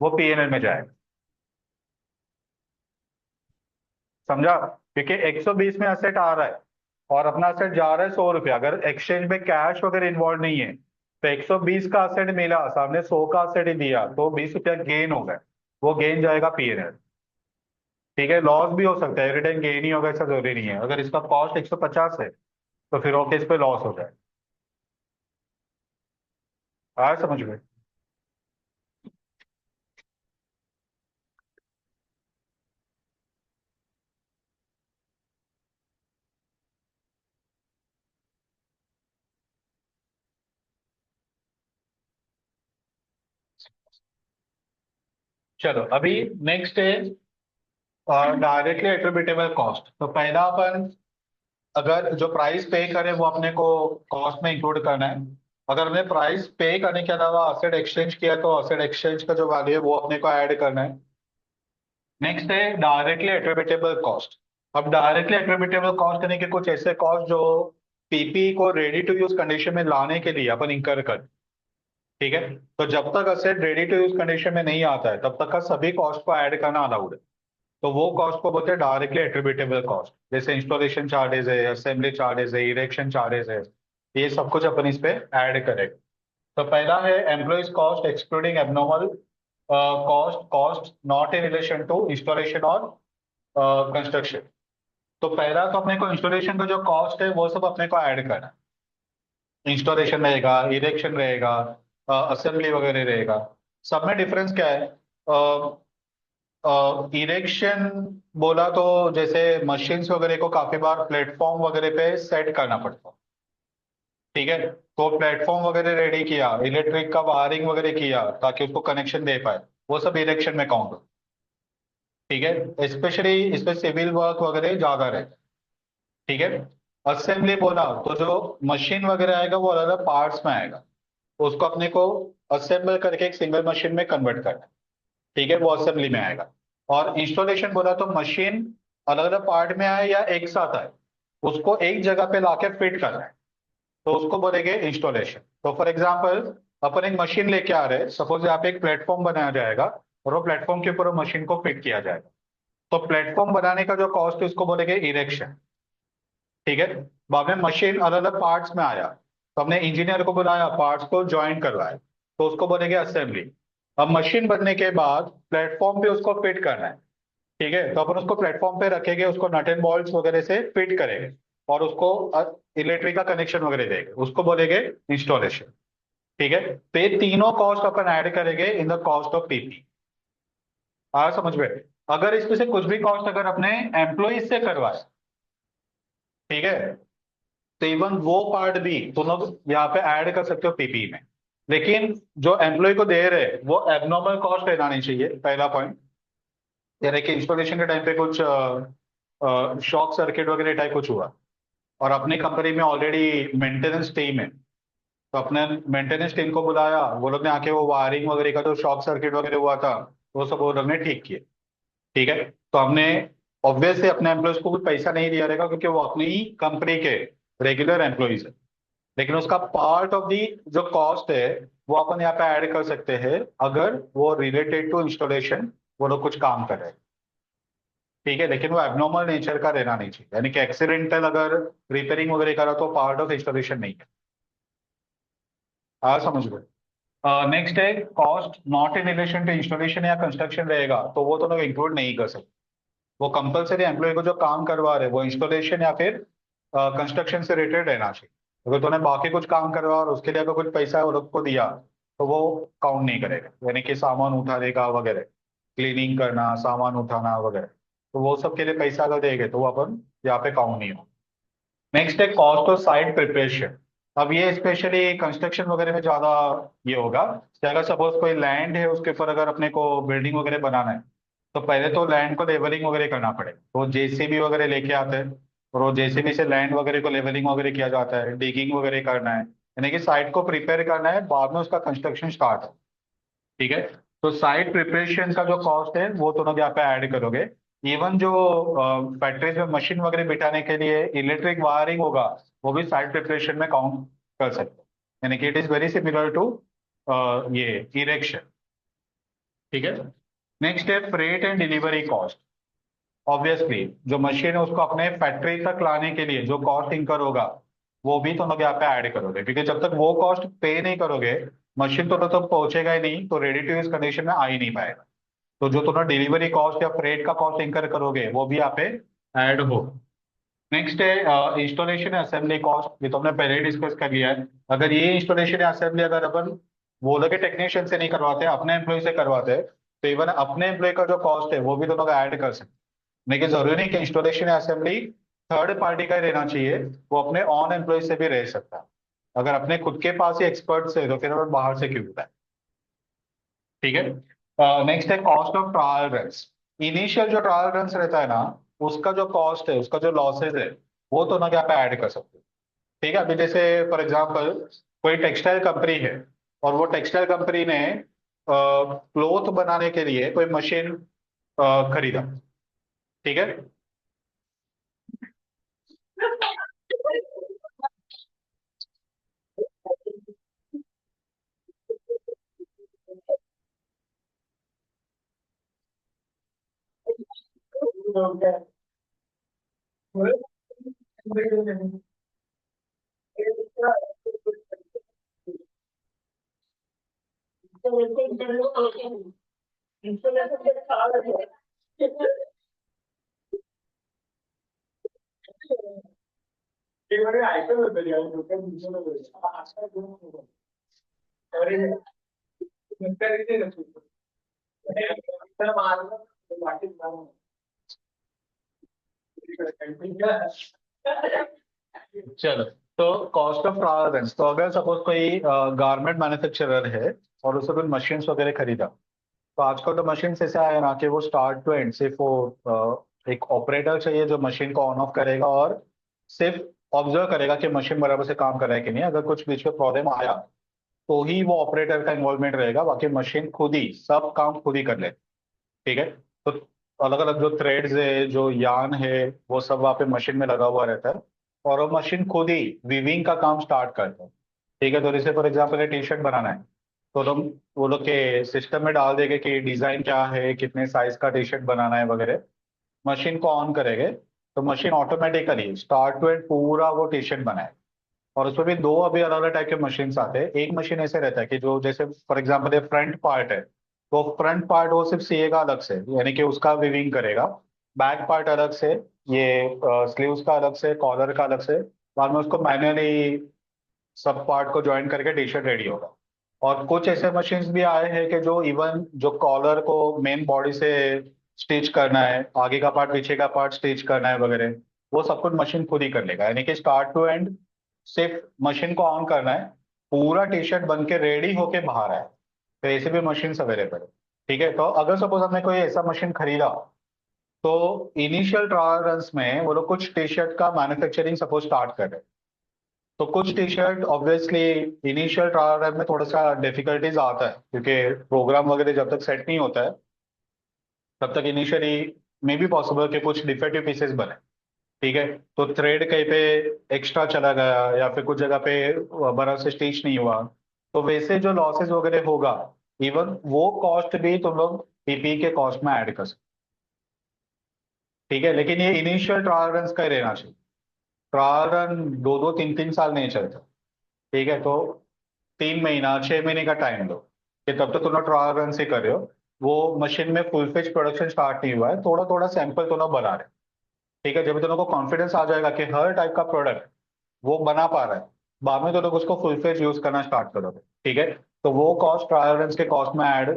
A: वो P&L में जाएगा। समझा, क्योंकि 120 में असेट आ रहा है और अपना असेट जा रहा है 100 रुपया, अगर एक्सचेंज में कैश वगैरह इन्वॉल्व नहीं है, तो 120 का असेट मिला, सामने 100 का असेट ही दिया, तो 20 रुपया गेन हो गए, वो गेन जाएगा P&L। ठीक है, लॉस भी हो सकता है, एवरी टाइम गेन ही होगा ऐसा जरूरी नहीं है। अगर इसका कॉस्ट 150 है तो फिर वो केस पे लॉस हो जाए। आया समझ में। चलो अभी नेक्स्ट है डायरेक्टली एट्रीब्यूटेबल कॉस्ट। तो पहला अपन अगर जो प्राइस पे करे वो अपने को कॉस्ट में इंक्लूड करना है। अगर हमने प्राइस पे करने के अलावा असेट एक्सचेंज किया तो असेट एक्सचेंज का जो वैल्यू है वो अपने को ऐड करना है। नेक्स्ट है डायरेक्टली एट्रीब्यूटेबल कॉस्ट। अब डायरेक्टली एट्रीब्यूटेबल कॉस्ट यानी कि कुछ ऐसे कॉस्ट जो पीपी को रेडी टू यूज कंडीशन में लाने के लिए अपन इंकर कर, ठीक है। तो जब तक asset ready to use condition में नहीं आता है तब तक का सभी कॉस्ट को ऐड करना अलाउड है। तो वो कॉस्ट को बोलते हैं डायरेक्टली एट्रीब्यूटेबल कॉस्ट, जैसे इंस्टॉलेशन चार्जेस है, असेंबली चार्जेस है, इरेक्शन चार्जेस है, ये सब कुछ अपन इस पे ऐड करेंगे। तो पहला है employees cost excluding abnormal cost, cost not in relation to installation और कंस्ट्रक्शन। तो पहला तो अपने को इंस्टॉलेशन का जो कॉस्ट है वो सब अपने को ऐड करना है। इंस्टॉलेशन रहेगा, इरेक्शन रहेगा, असेंबली वगैरह रहेगा। सब में डिफरेंस क्या है? इरेक्शन बोला तो जैसे मशीन्स वगैरह को काफी बार प्लेटफॉर्म वगैरह पे सेट करना पड़ता है, ठीक है। तो प्लेटफॉर्म वगैरह रेडी किया, इलेक्ट्रिक का वायरिंग वगैरह किया ताकि उसको कनेक्शन दे पाए, वो सब इरेक्शन में काउंट हो, ठीक है। स्पेशली इसमें सिविल वर्क वगैरह ज्यादा रहता है, ठीक है। असेंबली बोला तो जो मशीन वगैरह आएगा वो अलग अलग पार्ट्स में आएगा, उसको अपने को असेंबल करके एक सिंगल मशीन में कन्वर्ट करना है, ठीक है, वो असेंबली में आएगा। और इंस्टॉलेशन बोला तो मशीन अलग अलग पार्ट में आए या एक साथ आए, उसको एक जगह पे लाके फिट करना है, तो उसको बोलेंगे इंस्टॉलेशन। तो फॉर एग्जांपल अपन एक मशीन लेके आ रहे हैं, सपोज यहाँ पे एक प्लेटफॉर्म बनाया जाएगा और वो प्लेटफॉर्म के ऊपर वो मशीन को फिट किया जाएगा। तो प्लेटफॉर्म बनाने का जो कॉस्ट है उसको बोलेंगे इरेक्शन, ठीक है। बाद में मशीन अलग अलग पार्ट्स में आया, तो हमने इंजीनियर को बुलाया, पार्ट्स को ज्वाइन करवाया, तो उसको बोलेंगे असेंबली। अब मशीन बनने के बाद प्लेटफॉर्म पे उसको फिट करना है, ठीक है। तो अपन उसको प्लेटफॉर्म पे रखेंगे, उसको नट एंड बोल्ट्स वगैरह से फिट करेंगे और उसको इलेक्ट्रिक का कनेक्शन वगैरह देंगे, उसको बोलेंगे इंस्टॉलेशन, ठीक है। तो ये तीनों कॉस्ट अपन ऐड करेंगे in the cost of PP. आ समझ में? अगर इसमें से कुछ भी कॉस्ट अगर अपने एम्प्लॉइज से करवाए, ठीक है, तो इवन वो पार्ट भी तुम लोग यहाँ पे ऐड कर सकते हो पीपी में। लेकिन जो एम्प्लॉय को दे रहे वो एबनॉर्मल कॉस्ट रहना नहीं चाहिए, पहला पॉइंट। यानी कि इंस्टॉलेशन के टाइम पे कुछ शॉक सर्किट वगैरह टाइप कुछ हुआ और अपनी कंपनी में ऑलरेडी मेंटेनेंस टीम है, तो अपने मेंटेनेंस टीम को बुलाया, वो लोग ने आके वो वायरिंग वगैरह का जो शॉक सर्किट वगैरह हुआ था वो सब वो लोग ने ठीक किए, ठीक है। तो हमने ऑब्वियसली अपने एम्प्लॉयज को कुछ पैसा नहीं दिया रहेगा क्योंकि वो अपनी ही कंपनी के रेगुलर एम्प्लॉयज है। लेकिन उसका पार्ट ऑफ दी जो कॉस्ट है वो अपन यहाँ पे ऐड कर सकते हैं अगर वो रिलेटेड टू इंस्टॉलेशन वो लोग कुछ काम कर रहे हैं, ठीक है। लेकिन वो एबनॉर्मल नेचर का रहना नहीं चाहिए, यानी कि एक्सीडेंटल अगर रिपेयरिंग वगैरह करा तो पार्ट ऑफ इंस्टॉलेशन नहीं है। समझ गए? नेक्स्ट है cost not in relation to installation या कंस्ट्रक्शन रहेगा तो वो तो लोग इंक्लूड नहीं कर सकते। वो कंपलसरी एम्प्लॉय को जो काम करवा रहे वो इंस्टॉलेशन या फिर कंस्ट्रक्शन से रिलेटेड रहना चाहिए। अगर तूने बाकी कुछ काम करवा और उसके लिए अगर कुछ पैसा वो लोग को दिया तो वो काउंट नहीं करेगा, यानी कि सामान उठाने का वगैरह, क्लीनिंग करना, सामान उठाना वगैरह, तो वो सब के लिए पैसा अगर देंगे तो वो अपन यहाँ पे काउंट नहीं हो। नेक्स्ट है कॉस्ट ऑफ साइट प्रिपरेशन। अब ये स्पेशली कंस्ट्रक्शन वगैरह में ज्यादा ये होगा कि अगर सपोज कोई लैंड है उसके ऊपर अगर अपने को बिल्डिंग वगैरह बनाना है तो पहले तो लैंड को लेवलिंग वगैरह करना पड़ेगा, तो जेसीबी वगैरह लेके आते हैं और वो जेसीबी से लैंड वगैरह को लेवलिंग वगैरह किया जाता है, डिगिंग वगैरह करना है, यानी कि साइट को प्रिपेयर करना है, बाद में उसका कंस्ट्रक्शन स्टार्ट है, ठीक है। तो साइट प्रिपरेशन का जो कॉस्ट है वो दोनों यहाँ पे ऐड करोगे। इवन जो फैक्ट्रीज में मशीन वगैरह बिठाने के लिए इलेक्ट्रिक वायरिंग होगा वो भी साइट प्रिपरेशन में काउंट कर सकते हो, यानी कि it is very similar to ये इरेक्शन, ठीक है। नेक्स्ट है freight and delivery cost. Obviously जो मशीन है उसको अपने फैक्ट्री तक लाने के लिए जो कॉस्ट इंकर होगा वो भी तुम लोग यहाँ पे ऐड करोगे, क्योंकि जब तक वो कॉस्ट पे नहीं करोगे मशीन तो पहुंचेगा ही नहीं, तो रेडी टू यूज कंडीशन में आ ही नहीं पाएगा। तो जो तुम डिलीवरी कॉस्ट या फ्रेट का कॉस्ट इंकर करोगे वो भी यहाँ पे ऐड हो। नेक्स्ट है इंस्टॉलेशन या असेंबली कॉस्ट, ये तो हमने पहले ही डिस्कस कर लिया है। अगर ये इंस्टॉलेशन या असेंबली अगर अपन वो लगे टेक्नीशियन से नहीं करवाते, अपने एम्प्लॉय से करवाते हैं, तो इवन अपने एम्प्लॉय का जो कॉस्ट है वो भी दोनों का ऐड कर सकते हैं। लेकिन जरूरी नहीं कि इंस्टॉलेशन या असेंबली थर्ड पार्टी का ही रहना चाहिए, वो अपने ऑन एम्प्लॉय से भी रह सकता है। अगर अपने खुद के पास ही एक्सपर्ट्स है तो फिर अपन बाहर से क्यों बताए, ठीक है। नेक्स्ट है cost of trial runs. Initial जो ट्रायल रन्स रहता है ना उसका जो कॉस्ट है, उसका जो लॉसेज है वो तो ना क्या पे ऐड कर सकते हो, ठीक है। अभी जैसे फॉर एग्जांपल कोई टेक्सटाइल कंपनी है और वो टेक्सटाइल कंपनी ने क्लोथ बनाने के लिए कोई मशीन खरीदा। ठीक है। चलो, तो कॉस्ट ऑफ ट्रांस, तो अगर सपोज कोई गारमेंट मैन्युफैक्चरर है और उससे कोई मशीन्स वगैरह खरीदा, तो आजकल तो मशीन ऐसा है ना कि वो स्टार्ट टू एंड सिर्फ वो एक ऑपरेटर चाहिए जो मशीन को ऑन ऑफ करेगा और सिर्फ ऑब्जर्व करेगा कि मशीन बराबर से काम कर रहा है कि नहीं। अगर कुछ बीच में प्रॉब्लम आया तो ही वो ऑपरेटर का इन्वॉल्वमेंट रहेगा, बाकी मशीन खुद ही सब काम खुद ही कर ले। ठीक है। तो अलग अलग जो थ्रेड्स है, जो यान है, वो सब वहाँ पे मशीन में लगा हुआ रहता है और वो मशीन खुद ही वीविंग का काम स्टार्ट करता है। ठीक है। तो जैसे फॉर एग्जाम्पल टी शर्ट बनाना है, तो तुम वो लोग के सिस्टम में डाल देंगे कि डिजाइन क्या है, कितने साइज का टी शर्ट बनाना है वगैरह। मशीन को ऑन करेंगे तो machine automatically start to end पूरा वो टी शर्ट बनाए। और उसमें भी दो अभी अलग अलग टाइप के मशीन्स आते हैं। एक मशीन ऐसे रहता है कि जो जैसे फॉर एग्जांपल ये फ्रंट पार्ट है, तो फ्रंट पार्ट वो सिर्फ सीएगा अलग से, यानी कि उसका वीविंग करेगा। बैक पार्ट अलग से, ये स्लीव्स का अलग से, कॉलर का अलग से। बाद में उसको मैन्युअली सब पार्ट को ज्वाइन करके टी शर्ट रेडी होगा। और कुछ ऐसे मशीन्स भी आए हैं कि जो इवन जो कॉलर को मेन बॉडी से स्टिच करना है, आगे का पार्ट पीछे का पार्ट स्टिच करना है वगैरह, वो सब कुछ मशीन खुद ही कर लेगा। यानी कि स्टार्ट टू एंड सिर्फ मशीन को ऑन करना है, पूरा टी शर्ट बन के रेडी होके बाहर आए। तो ऐसे भी मशीन अवेलेबल है। ठीक है। तो अगर सपोज हमने कोई ऐसा मशीन खरीदा, तो इनिशियल ट्रायल रन्स में वो लोग कुछ टी शर्ट का मैन्युफैक्चरिंग सपोज स्टार्ट कर रहे हैं। तो कुछ T shirt obviously initial trial run में थोड़ा सा डिफिकल्टीज आता है, क्योंकि प्रोग्राम वगैरह जब तक सेट नहीं होता है तब तक इनिशियली मे बी पॉसिबल कि कुछ डिफेक्टिव पीसेस बने। ठीक है। तो थ्रेड कहीं पे एक्स्ट्रा चला गया या फिर कुछ जगह पे बराबर से स्टिच नहीं हुआ, तो वैसे जो लॉसेस वगैरह होगा, इवन वो कॉस्ट भी तुम लोग पीपी के कॉस्ट में ऐड कर सकते। ठीक है। लेकिन ये इनिशियल ट्रायल रन का ही रहना चाहिए। ट्रायल रन दो दो तीन तीन साल नहीं चलता। ठीक है। तो 3 महीना 6 महीने का टाइम लो कि तब तक तुम लोग ट्रायल रन से कर रहे हो। वो मशीन में फुल फेज प्रोडक्शन स्टार्ट नहीं हुआ है, थोड़ा थोड़ा सैंपल तुम लोग बना रहे हो। ठीक है। जब तुम लोग को कॉन्फिडेंस आ जाएगा कि हर टाइप का प्रोडक्ट वो बना पा रहा है, बाद में तो लोग उसको फुल फेज यूज करना स्टार्ट करोगे। ठीक है। तो वो कॉस्ट ट्रायल रन के कॉस्ट में ऐड,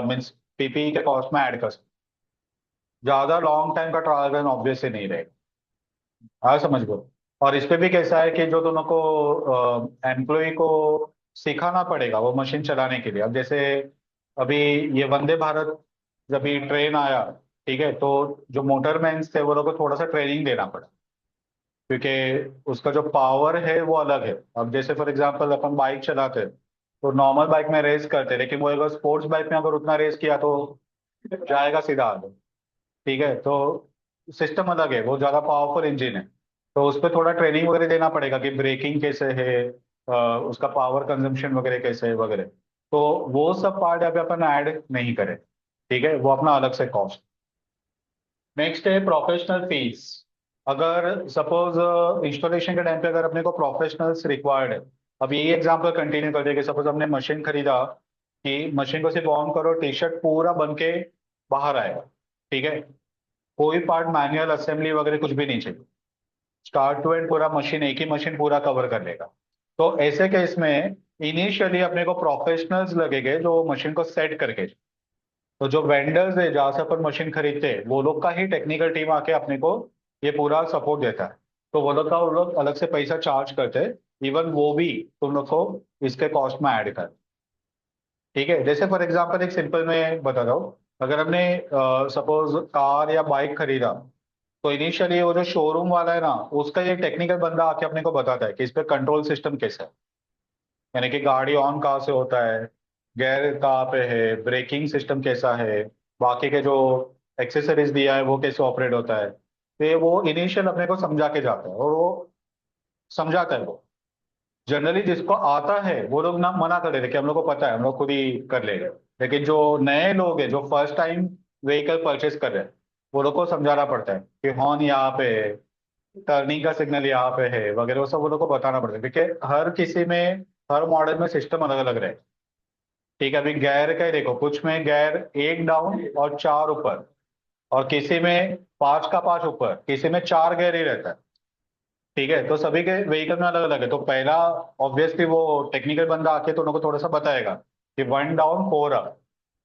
A: मीन्स पीपीई के कॉस्ट में ऐड कर सकते। ज्यादा लॉन्ग टाइम का ट्रायल रन ऑब्वियसली नहीं रहेगा। हाँ, समझ गए। और इस पे भी कैसा है कि जो तुम को एम्प्लॉय को सिखाना पड़ेगा वो मशीन चलाने के लिए। अब जैसे अभी ये वंदे भारत जब ये ट्रेन आया, ठीक है, तो जो मोटरमैन्स थे वो लोग को थोड़ा सा ट्रेनिंग देना पड़ा, क्योंकि उसका जो पावर है वो अलग है। अब जैसे फॉर एग्जांपल अपन बाइक चलाते हैं, तो नॉर्मल बाइक में रेस करते हैं, लेकिन वो अगर स्पोर्ट्स बाइक में अगर उतना रेस किया तो जाएगा सीधा आगे। ठीक है। तो सिस्टम अलग है, वो ज़्यादा पावरफुल इंजन है। तो उस पर थोड़ा ट्रेनिंग वगैरह देना पड़ेगा कि ब्रेकिंग कैसे है, उसका पावर कंजम्पशन वगैरह कैसे है वगैरह। तो वो सब पार्ट यहाँ पे अपन ऐड नहीं करें। ठीक है। वो अपना अलग से कॉस्ट। नेक्स्ट है प्रोफेशनल फीस। अगर सपोज इंस्टॉलेशन के टाइम पे अगर अपने को प्रोफेशनल्स रिक्वायर्ड है, अब यही एग्जांपल कंटिन्यू कर देंगे। सपोज हमने मशीन खरीदा कि मशीन को सिर्फ ऑन करो, टी शर्ट पूरा बन के बाहर आएगा। ठीक है। कोई पार्ट मैनुअल असेंबली वगैरह कुछ भी नहीं चाहिए। स्टार्ट टू एंड पूरा मशीन, एक ही मशीन पूरा कवर कर लेगा। तो ऐसे केस में इनिशियली अपने को प्रोफेशनल्स लगेंगे जो मशीन को सेट करके। तो जो वेंडर्स है जहाँ से अपन मशीन खरीदते हैं, वो लोग का ही टेक्निकल टीम आके अपने को ये पूरा सपोर्ट देता है। तो वो लोग अलग से पैसा चार्ज करते हैं। इवन वो भी तुम लोग को इसके कॉस्ट में ऐड कर। ठीक है। जैसे फॉर एग्जांपल एक सिंपल मैं बता रहा हूँ। अगर हमने सपोज कार या बाइक खरीदा, तो इनिशियली वो जो शोरूम वाला है ना, उसका एक टेक्निकल बंदा आके अपने को बताता है कि इस पे कंट्रोल सिस्टम कैसा है, यानी कि गाड़ी ऑन कहाँ से होता है, गियर कहाँ पे है, ब्रेकिंग सिस्टम कैसा है, बाकी के जो एक्सेसरीज दिया है, वो कैसे ऑपरेट होता है, तो ये वो इनिशियल अपने को समझा के जाता है, और वो समझाता है वो। जनरली जिसको आता है वो लोग ना मना कर देते कि हम लोग को पता है, हम लोग खुद ही कर लेंगे। लेकिन जो नए लोग हैं, जो फर्स्ट टाइम व्हीकल परचेस कर रहे हैं, वो लोग को समझाना पड़ता है कि हॉर्न यहाँ पे है, टर्निंग का सिग्नल यहाँ पे है वगैरह, वो सब वो लोग को बताना पड़ता है, क्योंकि हर किसी में, हर मॉडल में सिस्टम अलग अलग रहे। ठीक है, अभी गैर का ही देखो, कुछ में गैर एक डाउन और चार ऊपर, और किसी में पांच का पांच ऊपर, किसी में चार गैर ही रहता है। ठीक है, तो सभी के व्हीकल में अलग अलग है। तो पहला ऑब्वियसली वो टेक्निकल बंदा आके तो उनको थोड़ा सा बताएगा कि वन डाउन फोर अप,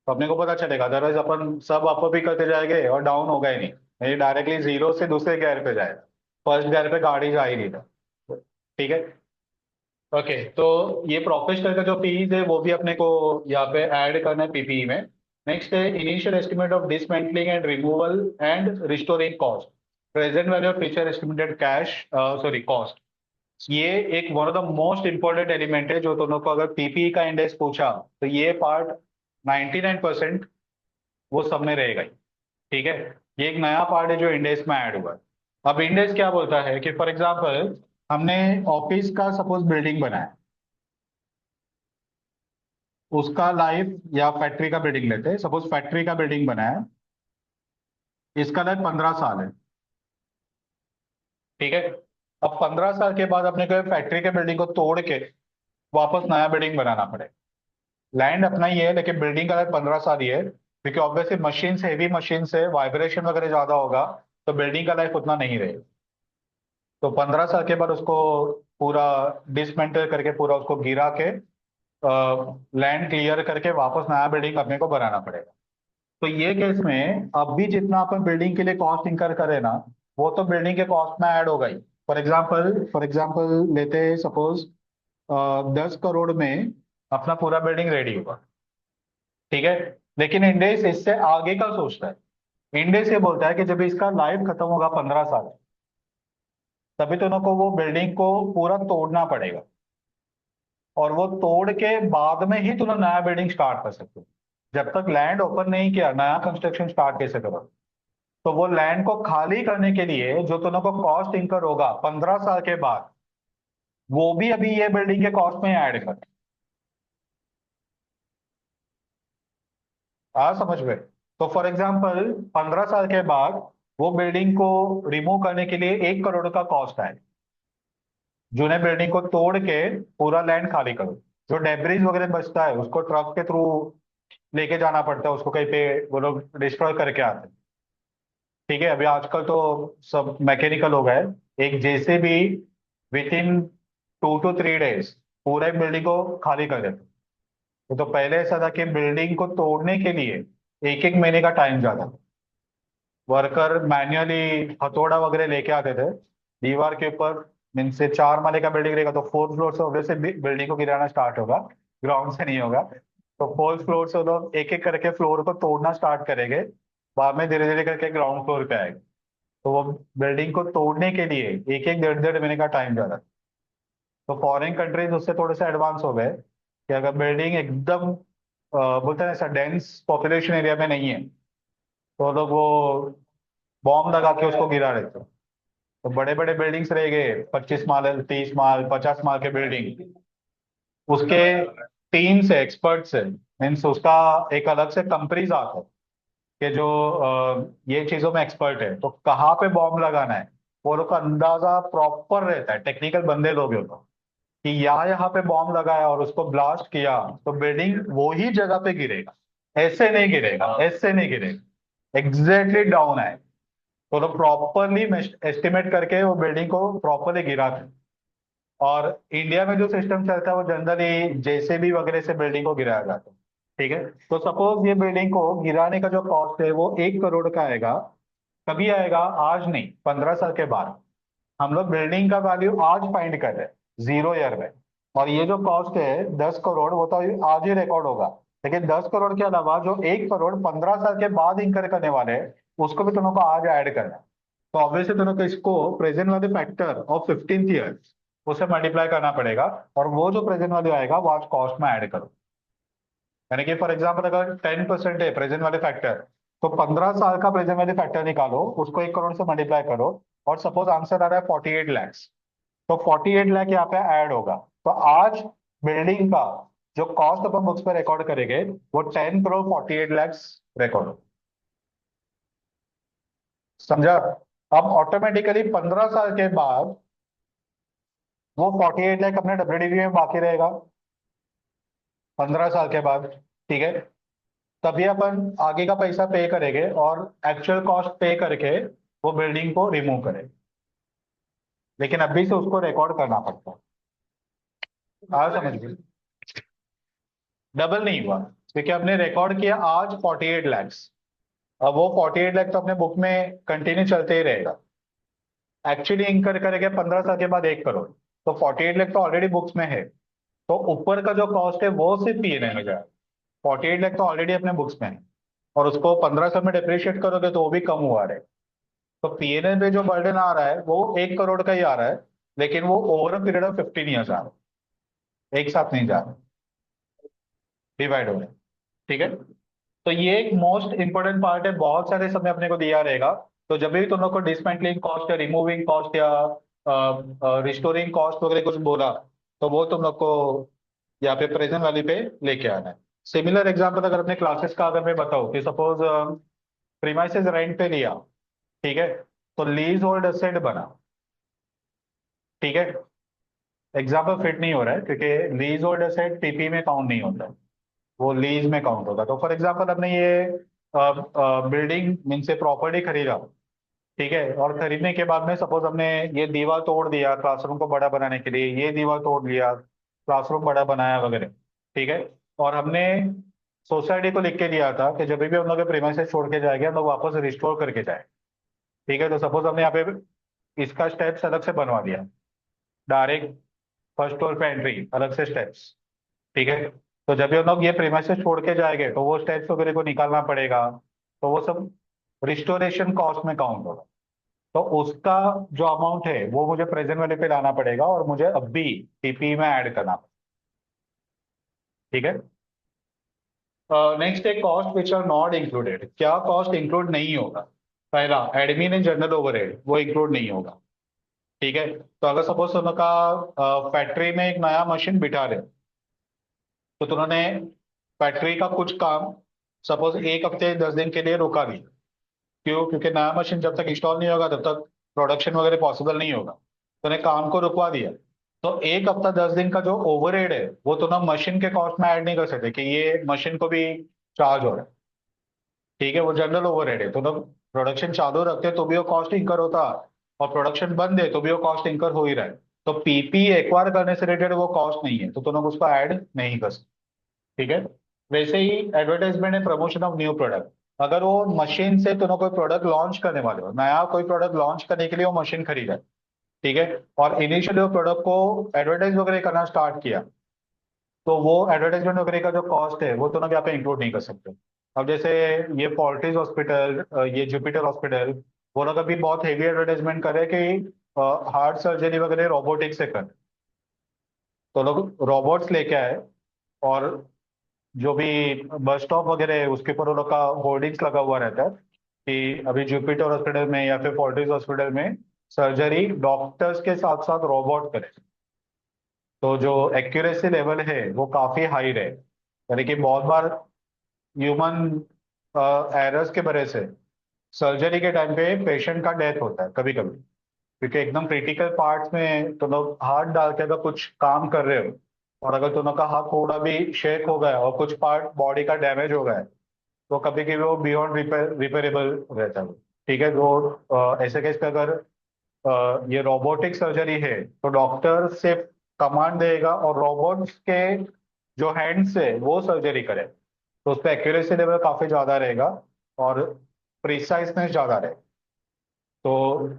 A: तो अपने को पता चलेगा। अदरवाइज अपन सब अप भी करते जाएंगे और डाउन होगा ही नहीं, नहीं डायरेक्टली जीरो से दूसरे गियर पे जाएगा, फर्स्ट गियर पे गाड़ी जा ही नहीं था। ठीक है। ओके, तो ये प्रोफेशनल का जो फीस है वो भी अपने को यहाँ पे ऐड करना है पीपीई में। नेक्स्ट है initial estimate of dismantling and removal and restoring cost, present value of future estimated cash, sorry cost. ये एक one of the most important element है, जो दोनों को अगर पीपीई का इंडेक्स पूछा तो ये पार्ट 99% वो सब में रहेगा ही। ठीक है, ये एक नया पार्ट है जो इंडेक्स में ऐड हुआ है। अब इंडेक्स क्या बोलता है कि फॉर एग्जांपल हमने ऑफिस का सपोज बिल्डिंग बनाया, उसका लाइफ, या फैक्ट्री का बिल्डिंग लेते हैं, सपोज फैक्ट्री का बिल्डिंग बनाया, इसका लाइफ 15 साल है। ठीक है, अब 15 साल के बाद अपने को फैक्ट्री के बिल्डिंग को तोड़ के वापस नया बिल्डिंग बनाना पड़े। लैंड अपना ही है लेकिन बिल्डिंग का लाइफ 15 साल ही है, क्योंकि ऑब्वियसली मशीन से, हेवी मशीन से वाइब्रेशन वगैरह ज्यादा होगा, तो बिल्डिंग का लाइफ उतना नहीं रहेगा। तो 15 साल के बाद उसको पूरा डिसमेंटल करके, पूरा उसको गिरा के लैंड क्लियर करके वापस नया बिल्डिंग अपने को बनाना पड़ेगा। तो ये केस में अब भी जितना अपन बिल्डिंग के लिए कॉस्ट इंकर करें ना, वो तो बिल्डिंग के कॉस्ट में ऐड होगा ही। फॉर एग्जाम्पल लेते हैं सपोज 10 करोड़ में अपना पूरा बिल्डिंग रेडी होगा। ठीक है, लेकिन इंडेक्स इससे आगे का सोचता है। इंडेक्स ये बोलता है कि जब इसका लाइफ खत्म होगा 15 साल, तभी तो उनको वो बिल्डिंग को पूरा तोड़ना पड़ेगा, और वो तोड़ के बाद में ही तुम नया बिल्डिंग स्टार्ट कर सकते हो। जब तक लैंड ओपन नहीं किया, नया कंस्ट्रक्शन स्टार्ट कैसे करो? तो वो लैंड को खाली करने के लिए जो तुम को कॉस्ट इंकर होगा 15 साल के बाद, वो भी अभी ये बिल्डिंग के कॉस्ट में ऐड कर। आ समझ में? तो फॉर एग्जाम्पल 15 साल के बाद वो बिल्डिंग को रिमूव करने के लिए 1 करोड़ का कॉस्ट आए, जूने बिल्डिंग को तोड़ के पूरा लैंड खाली करो। जो डेब्रिज वगैरह बचता है उसको ट्रक के थ्रू लेके जाना पड़ता है, उसको कहीं पे वो लोग डिस्ट्रॉय करके आते हैं। ठीक है, अभी आजकल तो सब मैकेनिकल हो गए। एक JCB with in 2 to 3 days पूरे बिल्डिंग को खाली कर देते। तो पहले ऐसा था कि बिल्डिंग को तोड़ने के लिए एक एक महीने का टाइम जाता था। वर्कर मैन्युअली हथौड़ा वगैरह लेके आते थे दीवार के ऊपर। मीन से 4 माले का बिल्डिंग रहेगा तो फोर्थ फ्लोर से ऑब्वियसली बिल्डिंग को गिराना स्टार्ट होगा, ग्राउंड से नहीं होगा। तो फोर्थ फ्लोर से वो लोग एक एक करके फ्लोर को तोड़ना स्टार्ट करेंगे, बाद में धीरे धीरे करके ग्राउंड फ्लोर पे आएगा। तो वो बिल्डिंग को तोड़ने के लिए एक एक डेढ़ डेढ़ महीने का टाइम जा रहा था। तो फॉरेन कंट्रीज उससे थोड़े से एडवांस हो गए कि अगर बिल्डिंग एकदम बोलते हैं ऐसा डेंस पॉपुलेशन एरिया में नहीं है, तो लोग वो बॉम्ब लगा के उसको गिरा देते। तो बड़े बड़े बिल्डिंग्स रह गए, 25 माल, 30 माल, 50 माल के बिल्डिंग, उसके टीम से, एक्सपर्ट से, मीन्स उसका एक अलग से कंपनीज आता है कि जो ये चीजों में एक्सपर्ट है, तो कहाँ पे बॉम्ब लगाना है वो लोग का अंदाजा प्रॉपर रहता है। टेक्निकल बंदे लोग हैं वो लोग, कि यहाँ पे बॉम्ब लगाया और उसको ब्लास्ट किया तो बिल्डिंग वो ही जगह पे गिरेगा, ऐसे नहीं गिरेगा, ऐसे नहीं गिरेगा, एग्जैक्टली डाउन है। तो लोग प्रॉपरली एस्टिमेट करके वो बिल्डिंग को प्रॉपरली गिराते हैं। और इंडिया में जो सिस्टम चलता है वो जनरली जेसीबी वगैरह से बिल्डिंग को गिराया जाता है। ठीक है, तो सपोज ये बिल्डिंग को गिराने का जो कॉस्ट है वो 1 करोड़ का आएगा। कभी आएगा? आज नहीं, 15 साल के बाद। हम लोग बिल्डिंग का वैल्यू आज फाइंड कर रहे हैं, 0 ईयर में। और ये जो कॉस्ट है 10 करोड़, वो तो आज ही रिकॉर्ड होगा। लेकिन 10 करोड़ के अलावा जो 1 करोड़ 15 साल के बाद इंकर करने वाले हैं, उसको भी तुमको आज ऐड करना है। तो ऑब्वियसली तुमको इसको प्रेजेंट वाले फैक्टर ऑफ 15th ईयर उसे मल्टीप्लाई करना पड़ेगा, और वो जो प्रेजेंट वैल्यू आएगा वो आज कॉस्ट में ऐड करो। यानी कि फॉर एग्जाम्पल अगर 10% है प्रेजेंट वाले फैक्टर, तो 15 साल का प्रेजेंट वैल्यू फैक्टर निकालो, उसको 1 करोड़ से मल्टीप्लाई करो, और सपोज आंसर आ रहा है 48 लैक्स। तो 48 लाख यहाँ पे ऐड होगा। तो आज बिल्डिंग का जो कॉस्ट अपन बुक्स पे रिकॉर्ड करेंगे वो 10 करोड़ 48 लैक्स रिकॉर्ड हो। समझा? अब ऑटोमेटिकली 15 साल के बाद वो 48 लाख अपने डब्ल्यूडीवी में बाकी रहेगा, 15 साल के बाद। ठीक है? तभी अपन आगे का पैसा पे करेंगे और एक्चुअल कॉस्ट पे करके वो बिल्डिंग को रिमूव करेंगे। लेकिन अभी से उसको रिकॉर्ड करना पड़ता है। हाँ, समझ गए? डबल नहीं हुआ, क्योंकि हमने रिकॉर्ड किया आज 48 लैक्स। अब वो 48 लाख तो अपने बुक में कंटिन्यू चलते ही रहेगा। एक्चुअली इंकर करेंगे 15 साल के बाद 1 करोड़। तो 48 लाख तो ऑलरेडी बुक्स में है। तो ऊपर का जो कॉस्ट है वो सिर्फ पीएनए में जाए। 48 लाख तो ऑलरेडी अपने बुक्स में है, और उसको 15 साल में डिप्रिशिएट करोगे तो वो भी कम हुआ है। तो पीएनए पे जो बर्डन आ रहा है वो 1 करोड़ का ही आ रहा है, लेकिन वो over a period of 15 years आ रहा है, एक साथ नहीं जा रहा, डिवाइड हो रहा है। ठीक है? तो ये एक मोस्ट इंपोर्टेंट पार्ट है, बहुत सारे समय अपने को दिया रहेगा। तो जब भी तुम लोग को डिसमेंटलिंग कॉस्ट या रिमूविंग कॉस्ट या रिस्टोरिंग कॉस्ट वगैरह कुछ बोला, तो वो तुम लोग को यहाँ पे प्रेजेंट वैल्यू पे लेके आना है। सिमिलर एग्जांपल अगर अपने क्लासेस का अगर मैं बताऊँ कि सपोज प्रीमाइसेस रेंट पे लिया, ठीक है, तो लीज होल्ड एसेट बना। ठीक है? एग्जाम्पल फिट नहीं हो रहा है क्योंकि लीज होल्ड एसेट पीपी में काउंट नहीं होता है, वो लीज में काउंट होगा। तो फॉर एग्जाम्पल हमने ये बिल्डिंग मीन से प्रॉपर्टी खरीदा, ठीक है, और खरीदने के बाद में सपोज हमने ये दीवार तोड़ दिया क्लासरूम को बड़ा बनाने के लिए, ये दीवार तोड़ लिया क्लासरूम बड़ा बनाया वगैरह। ठीक है? और हमने सोसाइटी को लिख के दिया था कि जब भी हम लोग प्रीमाइसेस छोड़ के जाएंगे हम लोग वापस रिस्टोर करके जाए। ठीक है? तो सपोज हमने यहाँ पे इसका स्टेप्स अलग से बनवा दिया, डायरेक्ट फर्स्ट फ्लोर पे एंट्री अलग से स्टेप्स। ठीक है? तो जब भी हम लोग ये प्रीमाइसेस छोड़ के जाएंगे तो वो स्टेप्स वगैरह को निकालना पड़ेगा, तो वो सब रिस्टोरेशन कॉस्ट में काउंट होगा। तो उसका जो अमाउंट है वो मुझे प्रेजेंट वैल्यू पे लाना पड़ेगा और मुझे अब भी टीपी में ऐड करना पड़ेगा। ठीक है? नेक्स्ट है cost which are not included. क्या कॉस्ट इंक्लूड नहीं होगा? पहला, एडमिन एंड जनरल ओवरहेड, वो इंक्लूड नहीं होगा। ठीक है? तो अगर सपोज तुम का फैक्ट्री में एक नया मशीन बिठा रहे, तो तुमने फैक्ट्री का कुछ काम सपोज 1 हफ्ते 10 दिन के लिए रुका दिया। क्यों? क्योंकि नया मशीन जब तक इंस्टॉल नहीं होगा तब तक प्रोडक्शन वगैरह पॉसिबल नहीं होगा, तो ने काम को रुकवा दिया। तो 1 हफ्ता 10 दिन का जो ओवरहेड है वो तो ना मशीन के कॉस्ट में ऐड नहीं कर सकते कि ये मशीन को भी चार्ज हो रहा है। ठीक है? वो जनरल ओवरहेड है, तो ना प्रोडक्शन चालू रखते तो भी वो कॉस्ट इंकर होता, और प्रोडक्शन बंद है तो भी वो कॉस्ट इंकर हो ही रहा है। तो पीपी एक्वायर करने से रिलेटेड वो कॉस्ट नहीं है, तो तुम लोग उसको ऐड नहीं कर सकते। ठीक है? वैसे ही advertisement and promotion of new product, अगर वो मशीन से तुम कोई प्रोडक्ट लॉन्च करने वाले हो, नया कोई प्रोडक्ट लॉन्च करने के लिए वो मशीन खरीदा है, ठीक है, और इनिशियली वो प्रोडक्ट को एडवर्टाइज वगैरह करना स्टार्ट किया, तो वो एडवर्टाइजमेंट वगैरह का जो कॉस्ट है वो तो ना यहाँ पे इंक्लूड नहीं कर सकते। अब जैसे ये फोर्टिस हॉस्पिटल, ये जुपिटर हॉस्पिटल, वो लोग अभी बहुत हेवी एडवर्टाइजमेंट कर रहे हैं कि हार्ट सर्जरी वगैरह रोबोटिक से कर, तो लोग रोबोट्स लेके आए, और जो भी बस स्टॉप वगैरह है उसके ऊपर वो लोग का होर्डिंग्स लगा हुआ रहता है कि अभी जुपिटर हॉस्पिटल में या फिर फोर्टिस हॉस्पिटल में सर्जरी डॉक्टर्स के साथ साथ रोबोट करे। तो जो एक्यूरेसी लेवल है वो काफी हाई रहे, यानी कि बहुत बार ह्यूमन एरर्स के वजह से सर्जरी के टाइम पे पेशेंट का डेथ होता है कभी कभी, क्योंकि एकदम क्रिटिकल पार्ट्स में तो लोग हाथ डाल के अगर कुछ काम कर रहे हो, और अगर दोनों का हाथ थोड़ा भी शेक हो गया और कुछ पार्ट बॉडी का डैमेज हो गया है, तो कभी कभी वो बियॉन्ड रिपेरेबल रहता है। ठीक है? तो ऐसे केस पे अगर ये रोबोटिक सर्जरी है तो डॉक्टर सिर्फ कमांड देगा और रोबोट्स के जो हैंड से वो सर्जरी करे, तो उस पर एक्यूरेसी लेवल काफी ज्यादा रहेगा और प्रिसाइजनेस ज्यादा रहेगा। तो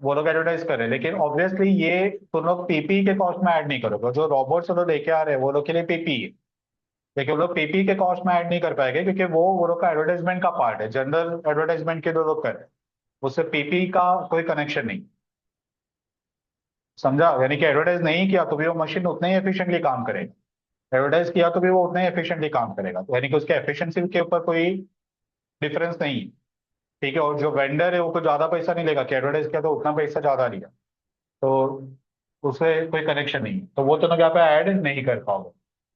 A: वो लोग एडवर्टाइज कर रहे हैं, लेकिन ऑब्वियसली ये तुम लोग पीपी के कॉस्ट में ऐड नहीं करोगे। जो रोबोट्स लोग लेके आ रहे हैं वो लोग के लिए पीपी है, लेकिन वो लोग पीपी के कॉस्ट में ऐड नहीं कर पाएंगे क्योंकि वो लोग का एडवर्टाइजमेंट का पार्ट है, जनरल एडवर्टाइजमेंट के जो लोग कर रहे हैं उससे पीपी का कोई कनेक्शन नहीं। समझा? यानी कि एडवर्टाइज नहीं किया तो भी वो मशीन उतना ही एफिशिएंटली काम करेगा, एडवर्टाइज किया तो भी वो उतना ही एफिशिएंटली काम करेगा, तो यानी कि उसके एफिशिएंसी के ऊपर कोई डिफरेंस नहीं है। ठीक है, और जो वेंडर है वो कुछ ज्यादा पैसा नहीं लेगा कि एडवर्टाइज किया तो उतना पैसा ज्यादा लिया, तो उससे कोई कनेक्शन नहीं है, तो वो तो ना यहाँ पे ऐड नहीं कर पाओगे।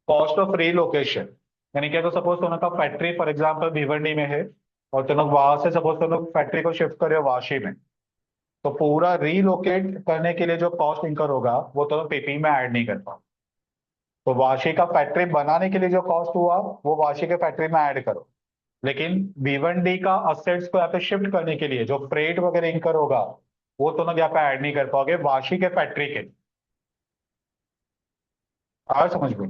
A: कॉस्ट ऑफ रीलोकेशन, यानी कि अगर सपोज तो का फैक्ट्री फॉर एग्जांपल भिवंडी में है, और तुम लोग वहां से सपोज तुम लोग फैक्ट्री को शिफ्ट कर रहे हो वाशी में, तो पूरा रीलोकेट करने के लिए जो कॉस्ट इंकर होगा वो तो पीपी में ऐड नहीं कर पाओ। तो वाशी का फैक्ट्री बनाने के लिए जो कॉस्ट हुआ वो वाशी के फैक्ट्री में ऐड करो, लेकिन भिवंडी का असेट्स को यहाँ पे शिफ्ट करने के लिए जो फ्रेट वगैरह इंकर होगा वो तो ना यहाँ पे ऐड नहीं कर पाओगे वाशी के फैक्ट्री के। आ समझ में?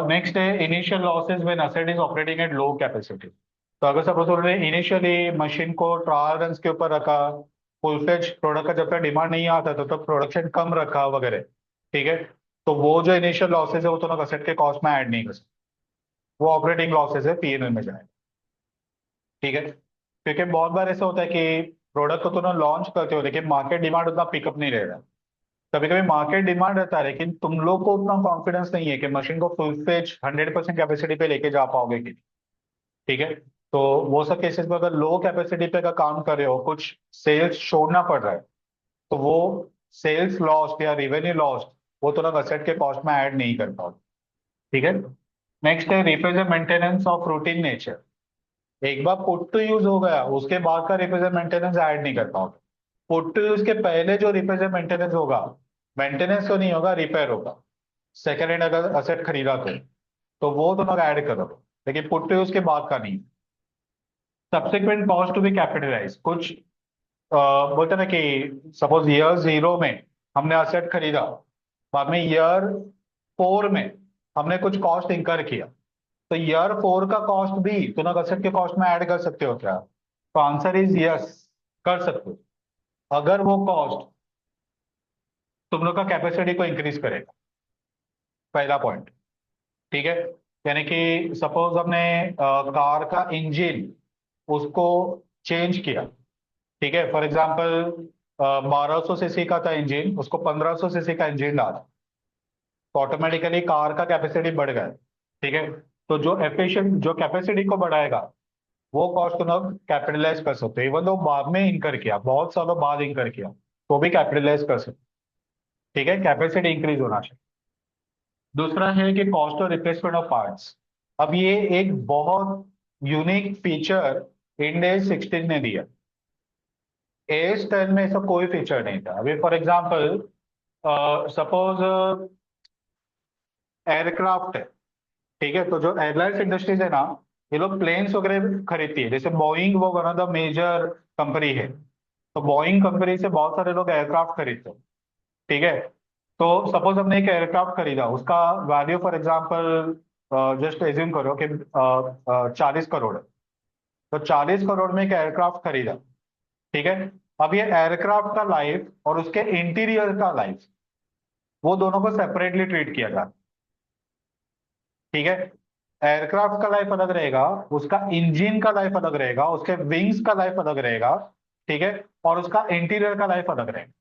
A: नेक्स्ट है initial losses when asset is operating at low capacity. तो अगर सपोज उन्होंने इनिशियली मशीन को ट्रायल रन के ऊपर रखा, फुल फ्लेज प्रोडक्ट का जब तक डिमांड नहीं आता था तो प्रोडक्शन कम रखा वगैरह, ठीक है, तो वो जो इनिशियल लॉसेज है वो तो ना असेट के कॉस्ट में ऐड नहीं कर सकते, वो ऑपरेटिंग लॉसेज है, पीएनएल में जाए। ठीक है, क्योंकि बहुत बार ऐसा होता है कि प्रोडक्ट को तुम लॉन्च करते हो लेकिन मार्केट डिमांड उतना पिकअप नहीं रहेगा। कभी कभी मार्केट डिमांड रहता है लेकिन तुम लोग को उतना कॉन्फिडेंस नहीं है कि मशीन को फुल फ्लेज 100% कैपेसिटी पे लेके जा पाओगे कि नहीं। ठीक है, तो वो सब केसेस में अगर लो कैपेसिटी पे का काम कर रहे हो, कुछ सेल्स छोड़ना पड़ रहा है, तो वो सेल्स लॉस या रेवेन्यू लॉस वो तो ना असेट के कॉस्ट में ऐड नहीं कर पाओगे। ठीक है, नेक्स्ट है repair and maintenance of routine nature. एक बार पुट टू यूज हो गया उसके बाद का रिपेयर एंड मेंटेनेंस ऐड नहीं कर पाओगे। पुट टू यूज के पहले जो रिपेयर एंड मेंटेनेंस होगा, मेंटेनेंस तो नहीं होगा, रिपेयर होगा, सेकेंड हैंड अगर असेट खरीदा तो वो तो ना ऐड करो, लेकिन पुट टू यूज के बाद का नहीं। Subsequent cost to be capitalise, कुछ बोलते ना कि सपोज ईयर 0 में हमने असेट खरीदा, बाद में ईयर 4 में हमने कुछ कॉस्ट इंकर किया, तो ईयर 4 का कॉस्ट भी तुम लोग असेट के कॉस्ट में ऐड कर सकते हो क्या? तो आंसर इज यस, कर सकते हो, अगर वो कॉस्ट तुम लोग का कैपेसिटी को इंक्रीज करेगा। पहला पॉइंट, ठीक है, यानी कि सपोज हमने कार का इंजन उसको चेंज किया, ठीक है, फॉर एग्जांपल 1200 सीसी का था इंजन, उसको 1500 सीसी का इंजन डाला, तो ऑटोमेटिकली कार का कैपेसिटी बढ़ गया। ठीक है, तो जो एफिशिएंट जो कैपेसिटी को बढ़ाएगा वो कॉस्ट को ना कैपिटलाइज कर सकते हो, इवन दो बाद में इंकर किया, बहुत सालों बाद इंकर किया, तो भी कैपिटलाइज कर सकते। ठीक है, कैपेसिटी इंक्रीज होना चाहिए। दूसरा है कि कॉस्ट और रिप्लेसमेंट ऑफ पार्ट्स। अब ये एक बहुत यूनिक फीचर इंडेज 16 ने दिया, एस 10 में ऐसा कोई फीचर नहीं था। अभी फॉर एग्जाम्पल सपोज एयरक्राफ्ट है, ठीक है, तो जो एयरलाइंस इंडस्ट्रीज है ना, ये लोग प्लेन्स वगैरह खरीदती है, जैसे बोइंग वो one of the major company है, तो बोइंग कंपनी से बहुत सारे लोग एयरक्राफ्ट खरीदते हैं। ठीक है, तो सपोज हमने एक एयरक्राफ्ट खरीदा, उसका value for example just assume करो कि 40 करोड़ है, तो 40 करोड़ में एक एयरक्राफ्ट खरीदा। ठीक है, अब ये एयरक्राफ्ट का लाइफ और उसके इंटीरियर का लाइफ वो दोनों को सेपरेटली ट्रीट किया जाता है। ठीक है, एयरक्राफ्ट का लाइफ अलग रहेगा, उसका इंजन का लाइफ अलग रहेगा, उसके विंग्स का लाइफ अलग रहेगा, ठीक है, और उसका इंटीरियर का लाइफ अलग रहेगा।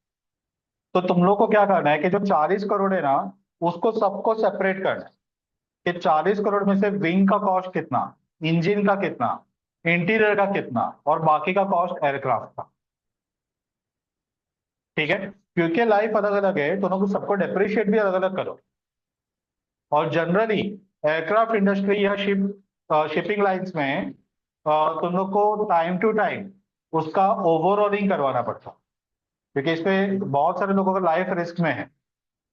A: तो तुम लोग को क्या करना है कि जो 40 करोड़ है ना, उसको सबको सेपरेट करना है कि 40 करोड़ में से विंग का कॉस्ट कितना, इंजन का कितना, इंटीरियर का कितना, और बाकी का कॉस्ट एयरक्राफ्ट का। ठीक है, क्योंकि लाइफ अलग अलग है, दोनों को सबको डेप्रिशिएट भी अलग अलग करो। और जनरली एयरक्राफ्ट इंडस्ट्री या शिपिंग लाइंस में तुम लोग को टाइम टू टाइम उसका ओवरऑलिंग करवाना पड़ता है, क्योंकि इसमें बहुत सारे लोगों का लाइफ रिस्क में है।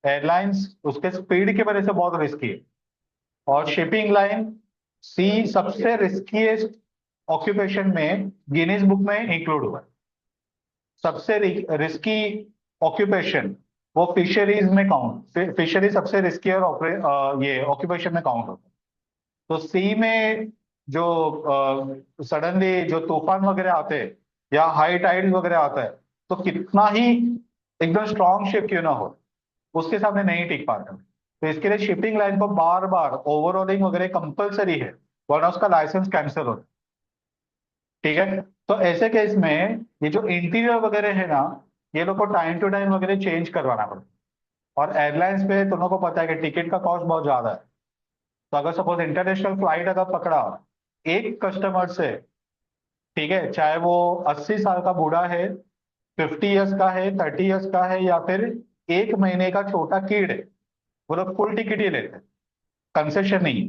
A: एयरलाइंस उसके स्पीड की वजह से बहुत रिस्की है, और शिपिंग लाइन सी सबसे रिस्कीएस्ट ऑक्यूपेशन में गिनीज बुक में इंक्लूड हुआ है। सबसे रिस्की ऑक्यूपेशन वो फिशरीज में काउंट, फिशरी सबसे रिस्की और ये ऑक्यूपेशन में काउंट होता है। तो सी में जो सडनली जो तूफान वगैरह आते हैं या हाई टाइड वगैरह आता है, तो कितना ही एकदम स्ट्रांग शिप क्यों ना हो, उसके सामने नहीं टिक पाता। तो इसके लिए शिपिंग लाइन को बार बार ओवरऑलिंग वगैरह कंपलसरी है, वरना उसका लाइसेंस कैंसिल होता है। ठीक है, तो ऐसे केस में ये जो इंटीरियर वगैरह है ना, ये लोग को टाइम टू टाइम वगैरह चेंज करवाना पड़ता है। और एयरलाइंस पे तुम लोग को पता है कि टिकट का कॉस्ट बहुत ज्यादा है, तो अगर सपोज इंटरनेशनल फ्लाइट अगर पकड़ा एक कस्टमर से, ठीक है, चाहे वो 80 साल का बूढ़ा है, 50 ईयर्स का है, 30 ईयर्स का है, या फिर 1 महीने का छोटा कीड है, वो लोग फुल टिकट ही लेते हैं, कंसेशन नहीं है।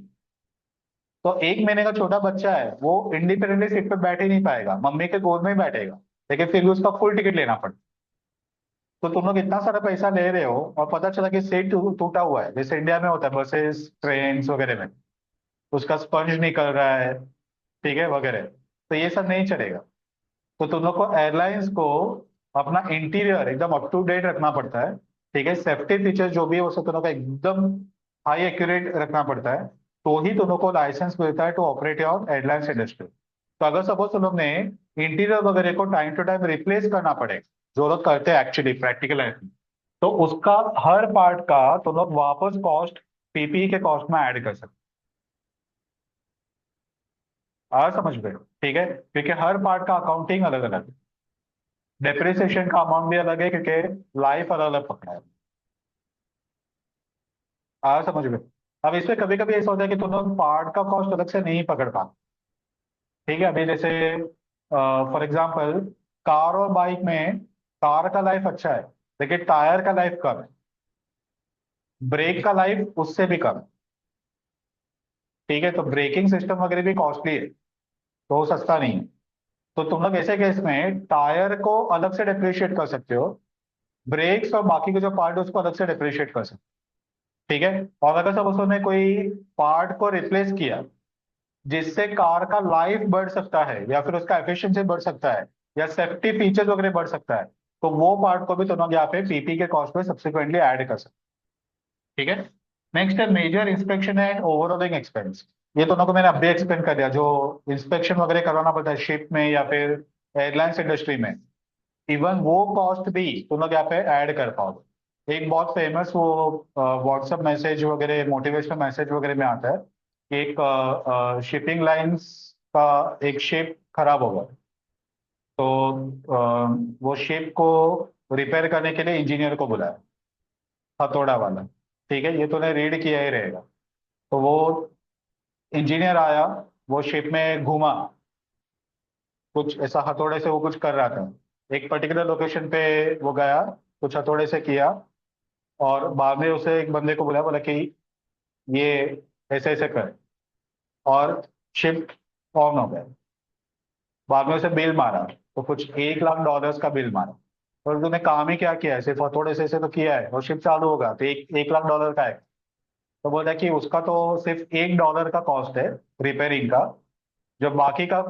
A: तो 1 महीने का छोटा बच्चा है, वो इंडिपेंडेंटली सीट पे बैठ ही नहीं पाएगा, मम्मी के गोद में ही बैठेगा, लेकिन फिर भी उसका फुल टिकट लेना पड़ता। तो तुम लोग इतना सारा पैसा ले रहे हो और पता चला कि सीट टूटा हुआ है, जैसे इंडिया में होता है बसेस ट्रेन वगैरह में, उसका स्पंज निकल रहा है, ठीक है, वगैरह। तो ये सब नहीं चलेगा। तो तुम लोग को एयरलाइंस को अपना इंटीरियर एकदम अप टू डेट रखना पड़ता है, ठीक है, सेफ्टी फीचर जो भी है वो सब तुम लोग का एकदम हाई एक्यूरेट रखना पड़ता है। तो ही तुम लोग को लाइसेंस मिलता है to operate your airlines industry. तो अगर सपोज तुम लोग ने इंटीरियर वगैरह को टाइम टू टाइम रिप्लेस करना पड़े, जो लोग करते हैं एक्चुअली प्रैक्टिकल लाइफ में, तो उसका हर पार्ट का तुम लोग वापस कॉस्ट पीपीई के कॉस्ट में ऐड कर सकते हो। आ समझ गए? ठीक है, क्योंकि हर पार्ट का अकाउंटिंग अलग अलग है, डेप्रिसिएशन का अमाउंट भी अलग है, क्योंकि लाइफ अलग अलग पकड़ा है। आ समझ में? अब इसमें कभी कभी ऐसा होता है कि तुम लोग पार्ट का कॉस्ट अलग से नहीं पकड़ पाते। ठीक है, अभी जैसे फॉर एग्जांपल कार और बाइक में कार का लाइफ अच्छा है, लेकिन टायर का लाइफ कम है, ब्रेक का लाइफ उससे भी कम है। ठीक है, तो ब्रेकिंग सिस्टम वगैरह भी कॉस्टली है, तो वो सस्ता नहीं है। तो तुम लोग ऐसे केस में टायर को अलग से डिप्रिशिएट कर सकते हो, ब्रेक्स और बाकी के जो पार्ट है उसको अलग से डिप्रिशिएट कर सकते हो। ठीक है, और अगर सपोज उसने कोई पार्ट को रिप्लेस किया जिससे कार का लाइफ बढ़ सकता है, या फिर उसका एफिशिएंसी बढ़ सकता है, या सेफ्टी फीचर्स वगैरह बढ़ सकता है, तो वो पार्ट को भी तुम लोग यहाँ पे पीपी के कॉस्ट में सब्सिक्वेंटली ऐड कर सकते हो। ठीक है, नेक्स्ट है major inspection and overhauling expense. ये दोनों को मैंने अभी एक्सप्लेन कर दिया, जो इंस्पेक्शन वगैरह करवाना पड़ता है शिप में या फिर एयरलाइंस इंडस्ट्री में, इवन वो कॉस्ट भी तुम लोग यहाँ पे ऐड कर पाओगे। एक बहुत फेमस वो व्हाट्सएप मैसेज वगैरह मोटिवेशनल मैसेज वगैरह में आता है कि एक शिपिंग लाइंस का एक शिप खराब हो गया, तो वो शिप को रिपेयर करने के लिए इंजीनियर को बुलाया, हथौड़ा वाला। ठीक है, ये तूने रीड किया ही रहेगा। तो वो इंजीनियर आया, वो शिप में घूमा, कुछ ऐसा हथौड़े से वो कुछ कर रहा था, एक पर्टिकुलर लोकेशन पे वो गया, कुछ हथौड़े से किया, और बाद में उसे एक बंदे को बुलाया, बोला कि ये ऐसे ऐसे कर, और शिप ऑन हो गया। बाद में उसे बिल मारा, तो कुछ $1 लाख का बिल मारा। और तूने काम ही क्या किया है, सिर्फ हथौड़े से ऐसे तो किया है और शिप चालू होगा, तो एक लाख डॉलर का है। तो बोला कि उसका तो सिर्फ $1 का कॉस्ट है रिपेयरिंग का, जो बाकी का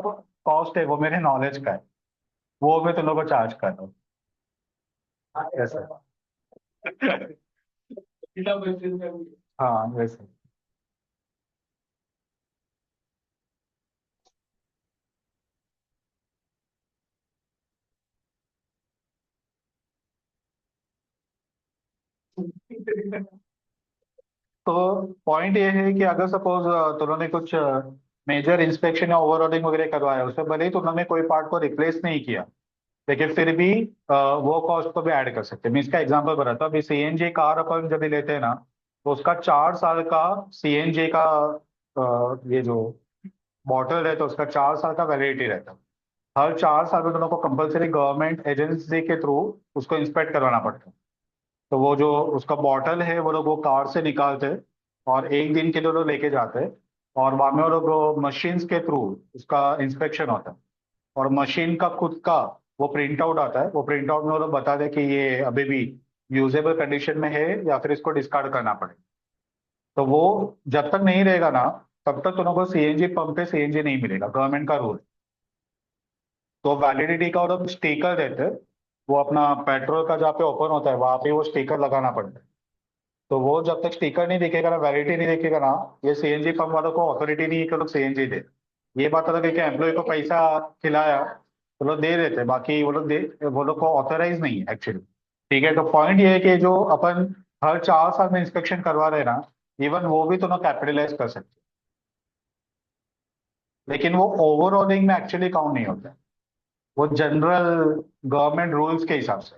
A: कॉस्ट है वो मेरे नॉलेज का है, वो मैं तुम लोग को चार्ज कर रहा हूँ। ऐसा। हाँ वैसे। तो पॉइंट ये है कि अगर सपोज तुमने कुछ मेजर इंस्पेक्शन या ओवरऑलिंग वगैरह करवाया, उसमें भले ही तुमने कोई पार्ट को रिप्लेस नहीं किया, लेकिन फिर भी वो कॉस्ट को भी ऐड कर सकते हैं। मैं इसका एग्जांपल बताता हूँ। अभी सीएनजी कार अपन जब भी लेते हैं ना, तो उसका 4 साल का सीएनजी का ये जो बॉटल रहता है उसका 4 साल का वैलिडिटी रहता है। हर 4 साल में दोनों को कंपलसरी गवर्नमेंट एजेंसी के थ्रू उसको इंस्पेक्ट करवाना पड़ता है। तो वो जो उसका बॉटल है वो लोग वो कार से निकालते हैं, और एक दिन के लिए वो लोग लेके जाते हैं, और बाद में वो लोग मशीन्स के थ्रू उसका इंस्पेक्शन होता है। और मशीन का खुद का वो प्रिंट आउट आता है, वो प्रिंट आउट में वो लोग बता दे कि ये अभी भी यूजेबल कंडीशन में है या फिर इसको डिस्कार्ड करना पड़े। तो वो जब तक नहीं रहेगा ना, तब तक तुम लोग को सीएनजी पंप पे सीएनजी नहीं मिलेगा, गवर्नमेंट का रूल। तो वैलिडिटी का वो लोग स्टिकर देते हैं, वो अपना पेट्रोल का जहाँ पे ओपन होता है वहां पे वो स्टिकर लगाना पड़ता है। तो वो जब तक स्टिकर नहीं दिखेगा ना, वैलिडिटी नहीं दिखेगा ना, ये सीएनजी पंप वालों को अथॉरिटी नहीं है कि लोग सीएनजी दे। ये बात अलग है कि एम्प्लॉय को पैसा खिलाया तो लोग दे देते, बाकी वो लोग को ऑथराइज नहीं है एक्चुअली। ठीक है, तो पॉइंट ये है कि जो अपन हर 4 साल में इंस्पेक्शन करवा रहे हैं ना, इवन वो भी तो ना कैपिटलाइज कर सकते हैं, लेकिन वो ओवरऑलिंग में एक्चुअली काउंट नहीं होता है। वो जनरल गवर्नमेंट रूल्स के हिसाब से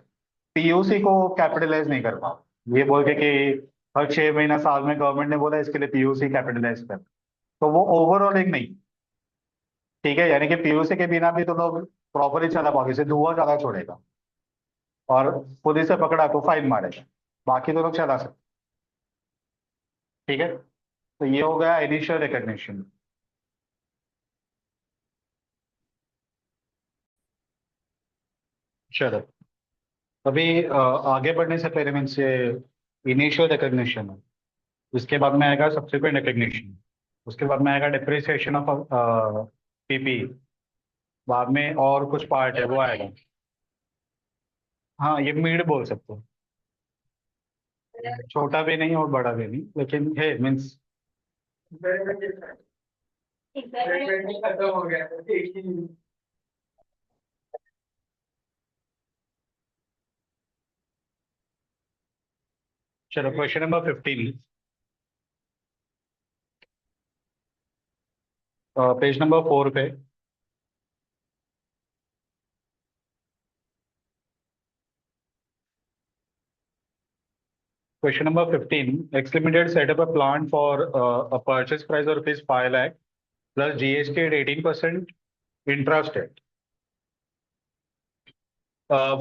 A: पीयूसी को कैपिटलाइज नहीं कर पाओ, ये बोल के कि हर 6 महीना साल में गवर्नमेंट ने बोला इसके लिए पीयूसी कैपिटलाइज कर, तो वो ओवरऑल एक नहीं। ठीक है, यानी कि पीयूसी के बिना भी तुम लोग प्रॉपरली चला पाओगे, इसे धुआं ज्यादा छोड़ेगा और खुद से पकड़ा तो फाइन मारेगा, बाकी तो लोग चला सकते। ठीक है, तो ये हो गया इनिशियल रिकग्निशन। चलो, अभी आगे बढ़ने से पहले मीन्स ये इनिशियल रिकग्निशन है, उसके बाद में आएगा सब्सिक्वेंट रिकग्निशन, उसके बाद में आएगा डिप्रिसिएशन ऑफ पीपी, बाद में और कुछ पार्ट है वो आएगा। हाँ, ये मिड बोल सकते हो, छोटा भी नहीं और बड़ा भी नहीं, लेकिन है मीन्स। खत्म हो गया एक ही। चलो, क्वेश्चन नंबर 15, पेज नंबर 4 पे। Question number 15. Ex Limited set up a plant for a purchase price of rupees 5 lakh plus GST at 18% interest rate.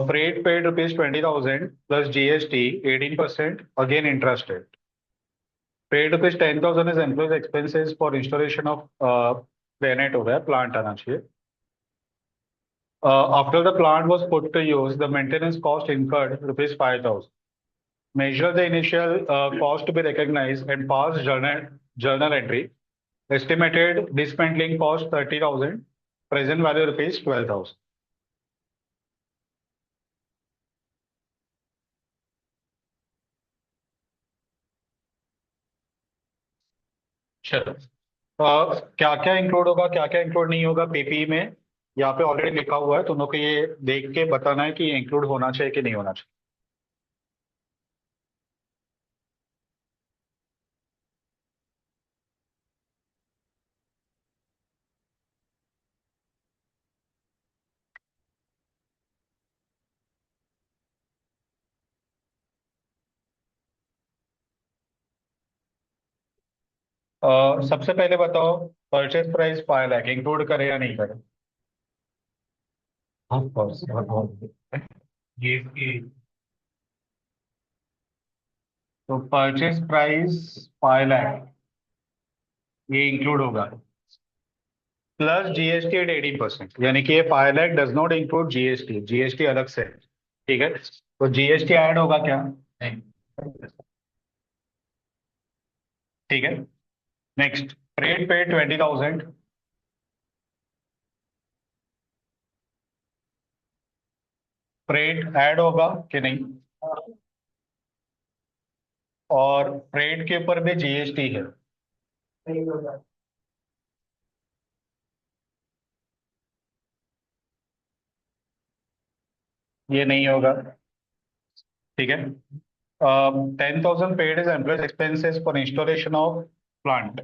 A: Freight paid rupees 20,000 plus GST 18% again interest rate. Paid rupees 10,000 is employees expenses for installation of planet हो गया, plant आना चाहिए. After the plant was put to use, the maintenance cost incurred rupees 5,000. Measure the initial cost to be recognized and pass journal entry. Estimated dismantling cost 30,000. Present value rupees 12,000. चलो, क्या क्या include होगा, क्या क्या include नहीं होगा PP में, यहाँ पे ऑलरेडी लिखा हुआ है, तुम लोग को ये देख के बताना है कि इंक्लूड होना चाहिए कि नहीं होना चाहिए। सबसे पहले बताओ, परचेज प्राइस 5 लाख इंक्लूड करे या नहीं करे? ऑफ कोर्स, ये तो परचेज प्राइस 5 लाख ये इंक्लूड होगा प्लस जीएसटी एट 18%, यानी कि ये 5 lakh does not include GST, GST अलग से है। ठीक है, तो जीएसटी ऐड होगा क्या? नहीं। ठीक है, नेक्स्ट, फ्रेट पे 20,000, फ्रेट ऐड होगा कि नहीं? और फ्रेट के ऊपर भी जीएसटी है। नहीं होगा। ये नहीं होगा। ठीक है, 10,000 paid is employees expenses for installation of plant.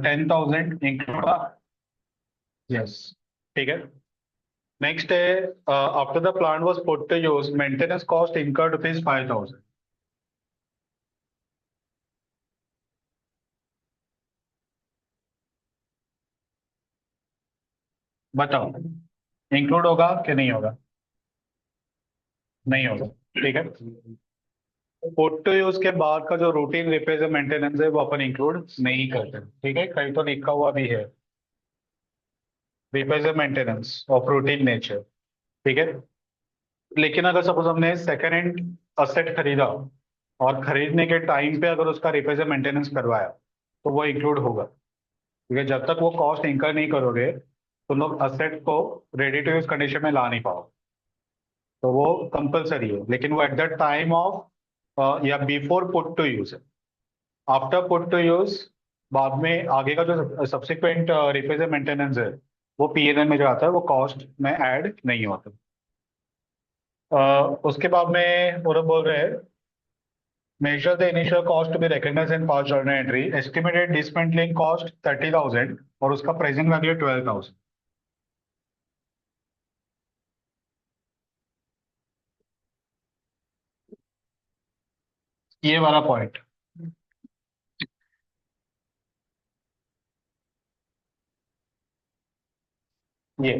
A: 10,000 include. Yes, ठीक है। नेक्स्ट है, after the plant was put to use maintenance cost incurred rupees 5,000। बताओ, इंक्लूड होगा कि नहीं होगा? नहीं होगा। ठीक है, पुट टू यूज के बाद का जो रूटीन रिपेयर और मेंटेनेंस है वो अपन इंक्लूड नहीं करते। ठीक है, कहीं तो लिखा हुआ भी है, रिपेयर और मेंटेनेंस ऑफ रूटीन नेचर। ठीक है, लेकिन अगर सपोज हमने सेकेंड हैंड असेट खरीदा और खरीदने के टाइम पे अगर उसका रिपेयर और मेंटेनेंस करवाया तो वो इंक्लूड होगा, क्योंकि जब तक वो कॉस्ट इंकर नहीं करोगे तुम लोग असेट को रेडी टू यूज कंडीशन में ला नहीं पाओ, तो वो कंपलसरी है, लेकिन वो एट द टाइम ऑफ या बिफोर पुट टू यूज है। आफ्टर पुट टू यूज बाद में आगे का जो सब्सिक्वेंट रिपेयर मेंटेनेंस है वो पीएनएल में जो आता है वो कॉस्ट में ऐड नहीं होता। उसके बाद में वो लोग बोल रहे हैं, measure the initial cost to be recognised in pass journal entry, estimated dismantling cost 30,000 और उसका प्रेजेंट वैल्यू 12,000। ये वाला पॉइंट। ये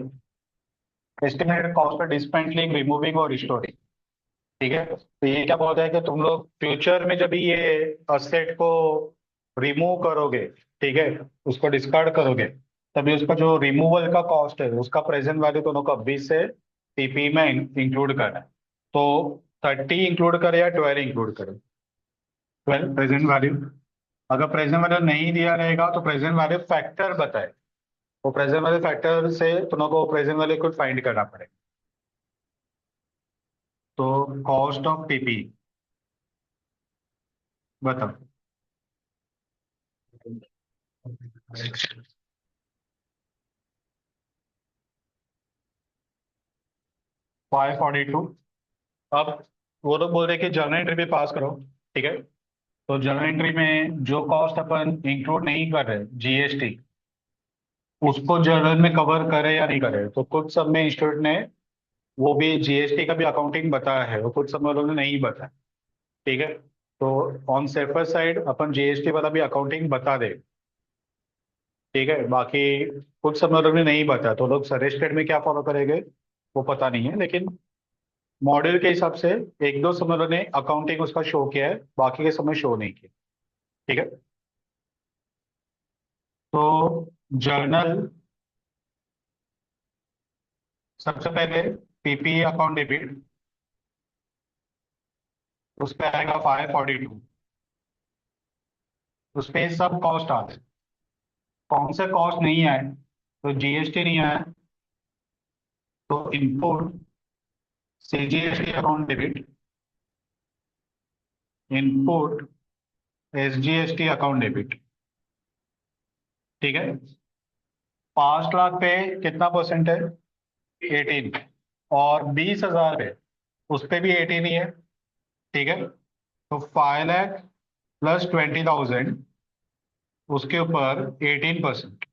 A: एस्टिमेटेड कॉस्ट ऑफ डिस्मेंटलिंग, रिमूविंग और रिस्टोरिंग। ठीक है, तो ये क्या बोलता है कि तुम लोग फ्यूचर में जब भी ये असेट को रिमूव करोगे, ठीक है, उसको डिस्कार्ड करोगे, तभी उसका जो रिमूवल का कॉस्ट है उसका प्रेजेंट वैल्यू दोनों को अभी से पीपी में इंक्लूड करना है। तो 30 इंक्लूड करे या 12 इंक्लूड करे? 12 प्रेजेंट वैल्यू। अगर प्रेजेंट वैल्यू नहीं दिया रहेगा तो प्रेजेंट वैल्यू फैक्टर बताए, वो प्रेजेंट वैल्यू फैक्टर से तुम को प्रेजेंट वैल्यू को फाइंड करना पड़ेगा। तो कॉस्ट ऑफ पीपी बताओ। 542। अब वो लोग बोल रहे कि जर्नल एंट्री भी पास करो। ठीक है, तो जर्नल एंट्री में जो कॉस्ट अपन इंक्लूड नहीं कर रहे, जीएसटी, उसको जर्नल में कवर करे या नहीं करे। तो कुछ सब में इंस्टीट्यूट ने वो भी जीएसटी का भी अकाउंटिंग बताया है, और कुछ सब में उन्होंने नहीं बताया। ठीक है, तो on safer side upon GST वाला भी अकाउंटिंग बता दे। ठीक है, बाकी कुछ सब में उन्होंने नहीं बताया, तो लोग सजेस्टेड में क्या फॉलो करेंगे वो पता नहीं है, लेकिन मॉडल के हिसाब से एक दो समय उन्होंने अकाउंटिंग उसका शो किया है, बाकी के समय शो नहीं किया। ठीक है, तो जर्नल सबसे पहले पीपी अकाउंट डेबिट, उस पे आएगा 542। उस पे सब कॉस्ट आते हैं। कौन से कॉस्ट नहीं आए? तो जीएसटी नहीं आया, तो input CGST account debit, input SGST account debit. ठीक है, 5 लाख पे कितना परसेंट है? 18। और 20,000 पे उस पे भी 18 ही है। ठीक है, तो 5 लाख प्लस 20,000, उसके ऊपर 18%,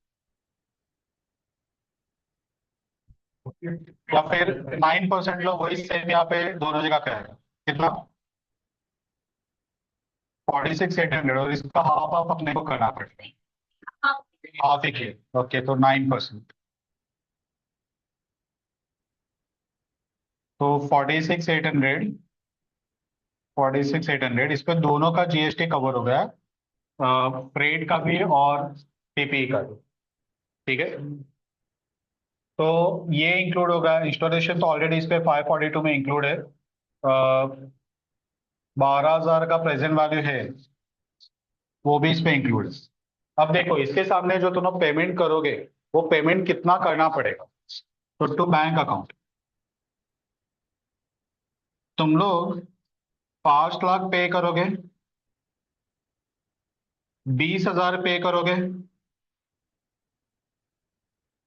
A: या फिर 9% लो, वही सेम यहाँ पे दोनों जगह पे आएगा। कितना? 46,800, और इसका हाफ हाफ अपने को करना पड़ेगा। हाफ ही के, ओके, तो 9%। तो 46,800, 46,800, इस पे दोनों का जीएसटी कवर हो गया, फ्रेट का भी और पीपी का भी। ठीक है, तो ये इंक्लूड होगा। इंस्टॉलेशन तो ऑलरेडी इस पे 542 में इंक्लूड है। 12,000 का प्रेजेंट वैल्यू है, वो भी इस पे इंक्लूड है। अब देखो, इसके सामने जो तुम पेमेंट करोगे, वो पेमेंट कितना करना पड़ेगा? तो टू बैंक अकाउंट तुम लोग 5 लाख पे करोगे, 20,000 पे करोगे,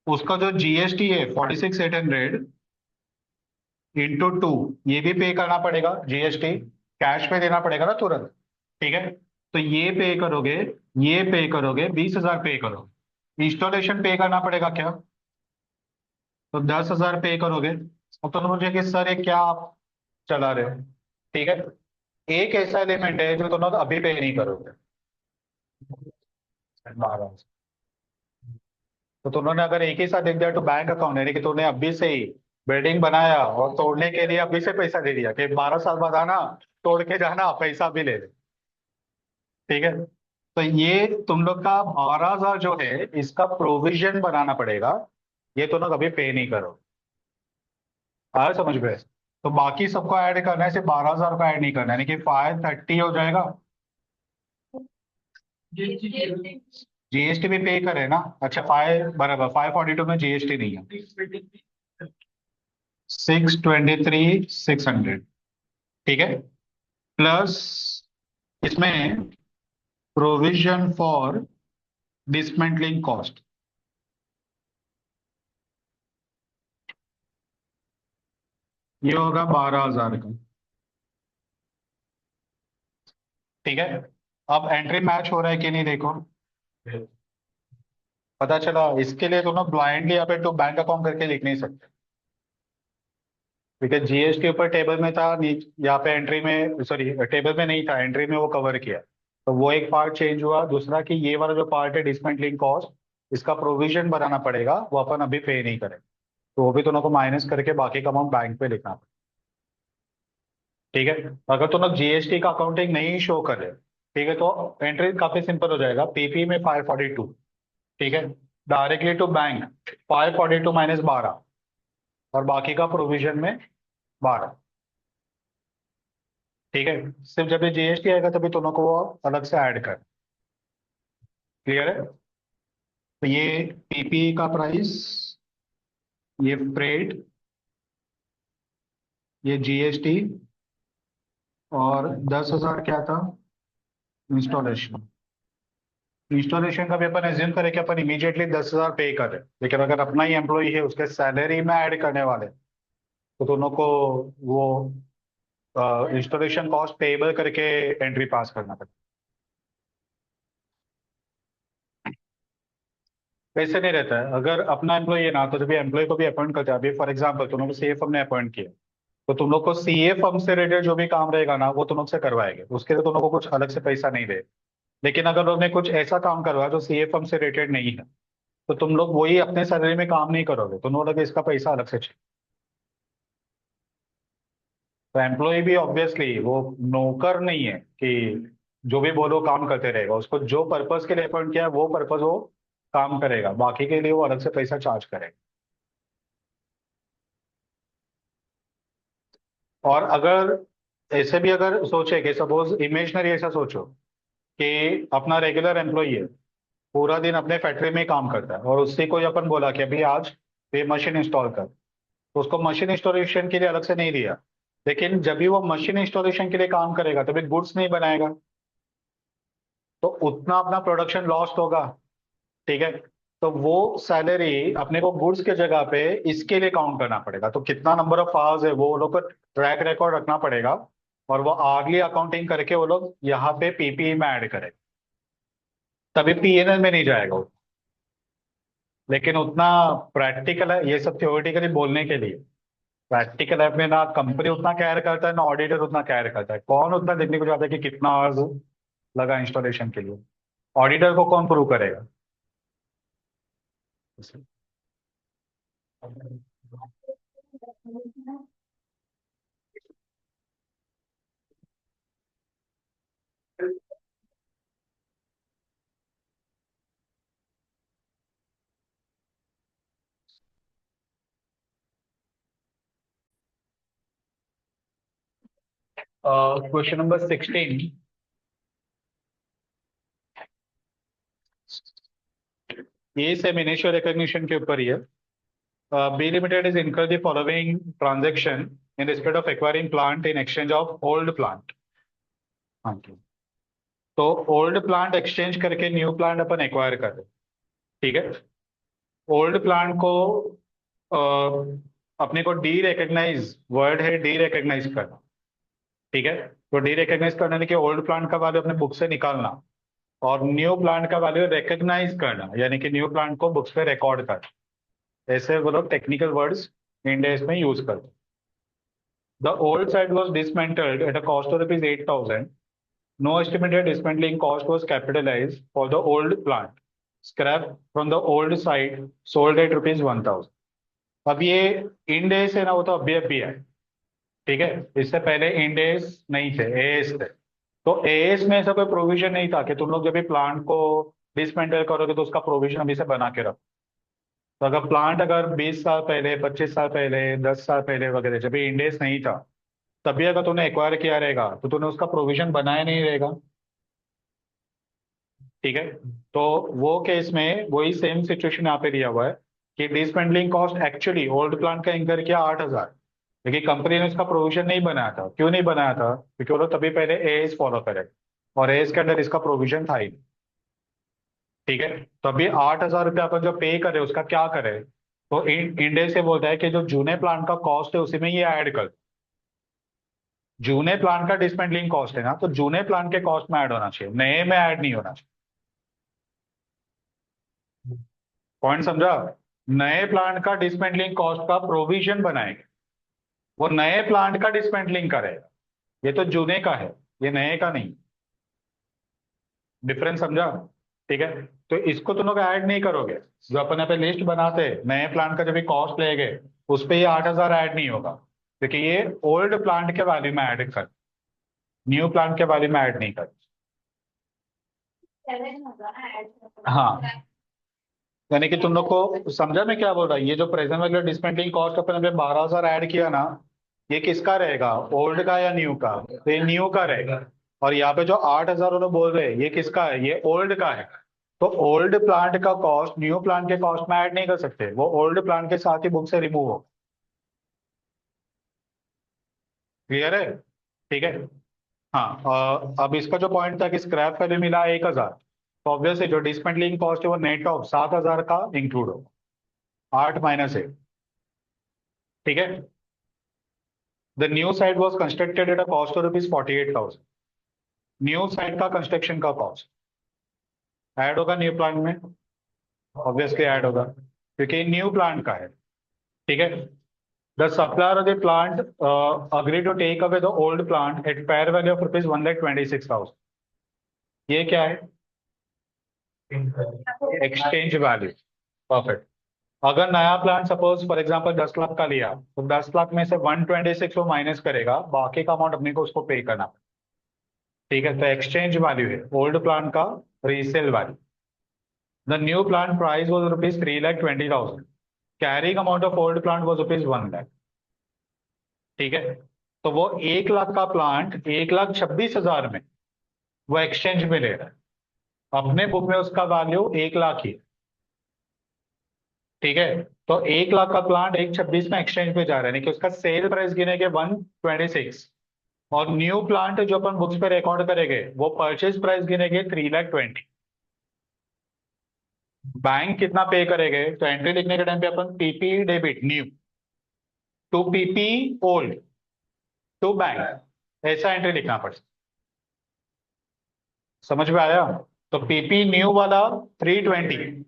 A: उसका जो जीएसटी है 46,800 इंटू 2, ये भी पे करना पड़ेगा जीएसटी, कैश में देना पड़ेगा ना तुरंत। ठीक है, तो ये पे करोगे, ये पे करोगे, 20,000 पे करोगे। इंस्टॉलेशन पे करना पड़ेगा क्या? तो 10,000 पे करोगे। अब तो मुझे कि सर ये क्या आप चला रहे हो? ठीक है, एक ऐसा एलिमेंट है जो तुम लोग अभी पे नहीं करोगे। 12। तो तुमने अगर एक ही साथ देख दिया तो बैंक अकाउंट, यानी कि तुमने अभी से ही बिल्डिंग बनाया और तोड़ने के लिए अभी से पैसा दे दिया कि 12 साल बाद आना, तोड़ के जाना, पैसा भी ले ले। ठीक है, तो ये तुम लोग का 12,000 जो है, इसका प्रोविजन बनाना पड़ेगा। ये तुम लोग अभी पे नहीं करो। आया समझ में? तो बाकी सबको ऐड करना है, सिर्फ 12,000 को ऐड नहीं करना है, यानी कि 530 हो जाएगा। जीएसटी भी पे करे ना? अच्छा, 5 बराबर 542 में जीएसटी नहीं है। 623,600। ठीक है, प्लस इसमें प्रोविजन फॉर डिसमेंटलिंग कॉस्ट, ये होगा 12,000 का। ठीक है, अब एंट्री मैच हो रहा है कि नहीं देखो। पता चला, इसके लिए दोनों ब्लाइंडली यहाँ पे तो बैंक अकाउंट करके लिख नहीं सकते। ठीक है, जीएसटी ऊपर टेबल में था, यहाँ पे एंट्री में, सॉरी टेबल में नहीं था, एंट्री में वो कवर किया। तो वो एक पार्ट चेंज हुआ। दूसरा कि ये वाला जो पार्ट है डिसमेंटलिंग कॉस्ट, इसका प्रोविजन बनाना पड़ेगा, वो अपन अभी पे नहीं करें। तो वो भी दोनों को माइनस करके बाकी का अमाउंट बैंक पे लिखना पड़ेगा। ठीक है। अगर तुम लोग जीएसटी का अकाउंटिंग नहीं शो कर रहे, ठीक है, तो एंट्री काफी सिंपल हो जाएगा। पीपी में 542, ठीक है, डायरेक्टली टू बैंक 542 माइनस 12, और बाकी का प्रोविजन में 12। ठीक है। सिर्फ जब ये जीएसटी आएगा तभी दोनों को वो अलग से ऐड कर। क्लियर है? तो ये पीपी का प्राइस, ये फ्रेट, ये जीएसटी, और 10,000 क्या था, इंस्टॉलेशन। इंस्टॉलेशन का भी अपन एज्यूम करें कि अपन इमीडिएटली 10,000 पे करें, लेकिन अगर अपना ही एम्प्लॉय है, उसके सैलरी में ऐड करने वाले, तो दोनों को वो इंस्टॉलेशन कॉस्ट पेएबल करके एंट्री पास करना पड़ेगा। वैसे नहीं रहता है अगर अपना एम्प्लॉय है ना, तो जब एम्प्लॉय को भी अपॉइंट करते हैं, अभी फॉर एग्जाम्पल तुम लोग को सीए फर्म ने अपॉइंट किया, तो तुम लोग को सीए फर्म से रिलेटेड जो भी काम रहेगा ना, वो तुम लोग से करवाएंगे, उसके लिए तुम लोग को कुछ अलग से पैसा नहीं दे। लेकिन अगर उन्होंने कुछ ऐसा काम करवाया जो सीए फर्म से रिलेटेड नहीं है, तो तुम लोग वही अपने सैलरी में काम नहीं करोगे, तुम लोग इसका पैसा अलग से चाहिए। तो एम्प्लॉय भी ऑब्वियसली वो नौकर नहीं है कि जो भी बोलो काम करते रहेगा। उसको जो पर्पस के लिए अपॉइंट किया है वो पर्पस वो काम करेगा, बाकी के लिए वो अलग से पैसा चार्ज करेगा। और अगर ऐसे भी अगर सोचे कि सपोज इमेजनरी ऐसा सोचो कि अपना रेगुलर एम्प्लॉय है, पूरा दिन अपने फैक्ट्री में ही काम करता है, और उससे कोई अपन बोला कि अभी आज ये मशीन इंस्टॉल कर, तो उसको मशीन इंस्टॉलेशन के लिए अलग से नहीं दिया। लेकिन जब भी वो मशीन इंस्टॉलेशन के लिए काम करेगा तभी गुड्स नहीं बनाएगा, तो उतना अपना प्रोडक्शन लॉस्ट होगा। ठीक है। तो वो सैलरी अपने को गुड्स के जगह पे इसके लिए काउंट करना पड़ेगा। तो कितना नंबर ऑफ आवर्स है वो लोग को ट्रैक रिकॉर्ड रखना पड़ेगा, और वो आर्ली अकाउंटिंग करके वो लोग यहाँ पे पीपीई में ऐड करें, तभी पीएनएल में नहीं जाएगा वो। लेकिन उतना प्रैक्टिकल है ये सब, थ्योरेटिकली बोलने के लिए। प्रैक्टिकल लाइफ में ना कंपनी उतना केयर करता है, ना ऑडिटर उतना केयर करता है। कौन उतना देखने को जाता है कि कितना आवर्स लगा इंस्टॉलेशन के लिए? ऑडिटर को कौन प्रूव करेगा? क्वेश्चन नंबर 16, ये सेम इनिशियल रिकॉग्निशन के ऊपर ही है। बी लिमिटेड इज इनकर the following transaction in respect of acquiring plant in exchange of old plant. हाँ जी। तो ओल्ड प्लांट एक्सचेंज करके न्यू प्लांट अपन एक्वायर कर रहे हैं। ठीक है। ओल्ड प्लांट को अपने को डी रिकग्नाइज, वर्ड है डी रिकग्नाइज करना। ठीक है। तो डी रिकग्नाइज करने के ओल्ड प्लांट का वैल्यू अपने बुक से निकालना, और न्यू प्लांट का वैल्यू रिकग्नाइज करना, यानी कि न्यू प्लांट को बुक्स पे रिकॉर्ड करना। ऐसे वो लोग टेक्निकल वर्ड्स इंडिया इसमें यूज करते हैं। The old site was dismantled eight a cost of rupees 8,000. No estimated dismantling cost was capitalized for the old plant. Scrap from the old site sold at rupees 1,000. अब ये इंडेस है ना, वो तो अभी है। ठीक है। इससे पहले इंडेस नहीं थे, एएस थे। तो एएस में ऐसा कोई प्रोविजन नहीं था कि तुम लोग जब भी प्लांट को डिसमेंटल करोगे तो उसका प्रोविजन अभी से बना के रखो। तो अगर प्लांट अगर 20 साल पहले, 25 साल पहले, 10 साल पहले वगैरह जब भी इंडेस नहीं था, तभी अगर तूने एक्वायर किया रहेगा तो तूने उसका प्रोविजन बनाया नहीं रहेगा। ठीक है। तो वो केस में वही सेम सिचुएशन यहाँ पे दिया हुआ है कि dismantling cost actually old plant का इंकर किया 8,000, लेकिन कंपनी ने उसका प्रोविजन नहीं बनाया था। क्यों नहीं बनाया था? क्योंकि वो लोग तभी पहले एएस फॉलो करे, और एएस के अंदर इसका प्रोविजन था ही नहीं। ठीक है। तो अभी 8,000 रुपये अपन जो पे करे उसका क्या करे? तो इंडिया से बोलता है कि जो जूने प्लांट का कॉस्ट है उसी में ये ऐड कर। जूने प्लांट का डिसमेंटलिंग कॉस्ट है ना, तो जूने प्लांट के कॉस्ट में ऐड होना चाहिए, नए में ऐड नहीं होना चाहिए। पॉइंट समझा? नए प्लांट का डिसमेंटलिंग कॉस्ट का प्रोविजन बनाएंगे। वो नए प्लांट का डिसमेंटलिंग करेगा। ये तो जूने का है, ये नए का नहीं। डिफरेंस समझा? ठीक है। तो इसको तुम लोग ऐड नहीं करोगे। जो अपन यहाँ पे लिस्ट बनाते हैं नए प्लांट का जो भी कॉस्ट लेंगे, उस पे ये 8,000 ऐड नहीं होगा, क्योंकि ये ओल्ड प्लांट के वैल्यू में ऐड कर, न्यू प्लांट के वैल्यू में ऐड नहीं कर। हाँ, यानी कि तुम लोग को समझा मैं क्या बोल रहा हूँ? ये जो प्रेजेंट वैल्यू डिस्पेंडिंग कॉस्ट अपन ने 12,000 ऐड किया ना, ये किसका रहेगा, ओल्ड का या न्यू का? तो ये न्यू का रहेगा। और यहाँ पे जो 8,000 उन्होंने बोल रहे हैं, ये किसका है? ये ओल्ड का है। तो ओल्ड प्लांट का कॉस्ट न्यू प्लांट के कॉस्ट में ऐड नहीं कर सकते, वो ओल्ड प्लांट के साथ ही बुक से रिमूव हो। क्लियर है? ठीक है। हाँ, अब इसका जो पॉइंट था कि स्क्रैप वैल्यू मिला 1,000, तो ऑब्वियसली जो डिस्मेंटलिंग कॉस्ट है वो नेट ऑफ 7,000 का इंक्लूड होगा, 8 - 1। ठीक है। The new site was constructed at a cost of ₹48,000। New site का कंस्ट्रक्शन का कॉस्ट ऐड होगा न्यू प्लांट में, ऑब्वियसली ऐड होगा, क्योंकि न्यू प्लांट का है। ठीक है। The supplier of the plant agree to take away the old plant at fair value of ₹1,26,000। ये क्या है? Exchange value. परफेक्ट। अगर नया plan suppose for example 10 lakh का लिया, तो 10 लाख में से 126 वो माइनस करेगा, बाकी का अमाउंट अपने को उसको पे करना। ठीक है। तो एक्सचेंज वैल्यू है ओल्ड प्लान का, resale value. The new plan price was ₹3,20,000। Carrying amount of old plant was ₹1 lakh. ठीक है। तो वो 1 लाख का प्लांट 1,26,000 में वो एक्सचेंज में ले रहा है। अपने बुक में उसका वैल्यू 1 लाख ही है। ठीक है। तो 1 लाख का प्लांट 1,26 में एक्सचेंज पे जा रहा है, यानी कि उसका सेल प्राइस गिनेंगे 126, और न्यू प्लांट जो अपन बुक्स पे रिकॉर्ड करेंगे वो परचेज प्राइस गिनेंगे 3,20,000। बैंक कितना पे करेंगे? तो एंट्री लिखने के टाइम पे अपन PP debit new to PP old to bank, ऐसा एंट्री लिखना पड़ता। समझ में आया? तो पीपी न्यू वाला 320,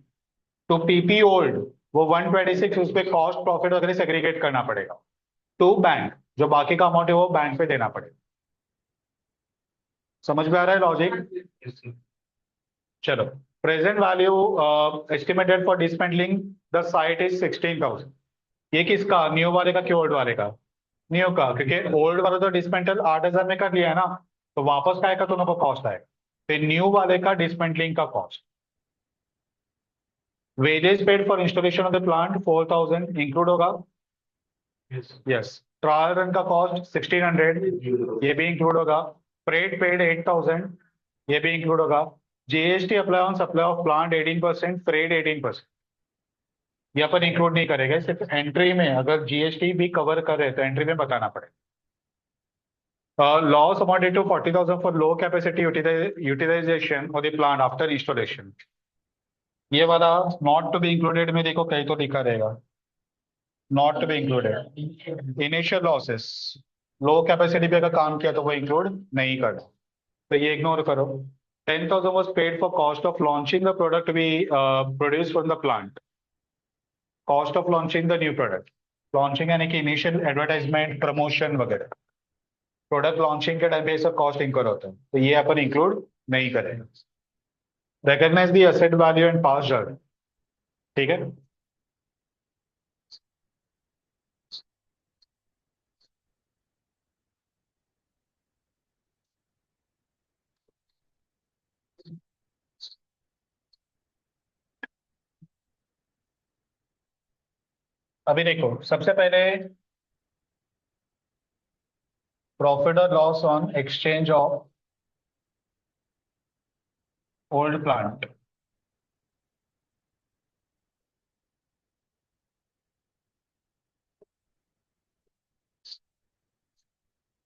A: टू पीपी ओल्ड वो 126, उस पे कॉस्ट प्रॉफिट वगैरह सेग्रीगेट करना पड़ेगा। टू बैंक जो बाकी का अमाउंट है वो बैंक पे देना पड़ेगा। समझ में आ रहा है लॉजिक? चलो। Present value estimated for dismantling the site is 16,000। ये किसका, न्यू वाले का कि ओल्ड वाले का? न्यू का, क्योंकि ओल्ड वाला तो डिसमेंटल 8,000 में कर लिया है ना, तो वापस का आएगा तो उनको कॉस्ट आएगा। फिर न्यू वाले का डिसमेंटलिंग का cost. Wages paid for installation of the plant 4,000 include होगा। यस। ट्रायल रन का कॉस्ट 1,600, ये भी इंक्लूड होगा। फ्रेट पेड 8,000, ये भी इंक्लूड होगा। GST apply on supply of plant 18%, freight 18%, ये अपन इंक्लूड नहीं करेंगे। सिर्फ एंट्री में अगर जीएसटी भी कवर करे तो एंट्री में बताना पड़ेगा। Loss amounted to 40,000 for low capacity utilisation of the plant after installation. ये वाला नॉट टू बी इंक्लूडेड में देखो कहीं तो लिखा रहेगा, not to be included. Initial losses, low capacity पे अगर काम किया तो वो इंक्लूड नहीं करना, तो ये इग्नोर करो। 10,000 was paid for cost of launching the product we produced from the plant. Cost of launching the new product. Launching यानी कि इनिशियल एडवर्टाइजमेंट प्रमोशन वगैरह, प्रोडक्ट लॉन्चिंग के टाइम पे सब कॉस्ट इंकर होता है, तो ये अपन इंक्लूड नहीं करेंगे। Recognise the asset value and pass journal. ठीक है। अभी देखो सबसे पहले प्रॉफिट और loss on exchange of old plant.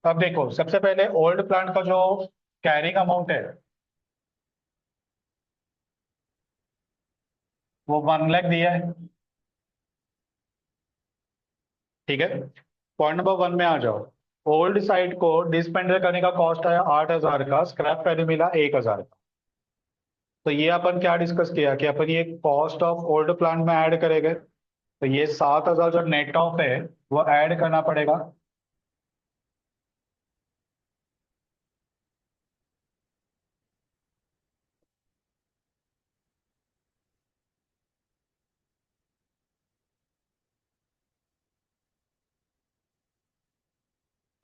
A: अब देखो सबसे पहले ओल्ड प्लांट का जो कैरिंग अमाउंट है वो 1 लाख दिया है। ठीक है। पॉइंट नंबर 1 में आ जाओ। ओल्ड साइट को डिसमेंटल करने का कॉस्ट आया 8,000 का, स्क्रैप वैल्यू मिला 1,000 का। तो ये अपन क्या डिस्कस किया कि अपन ये कॉस्ट ऑफ ओल्ड प्लांट में ऐड करेंगे, तो ये 7,000 जो नेट ऑफ है वो ऐड करना पड़ेगा।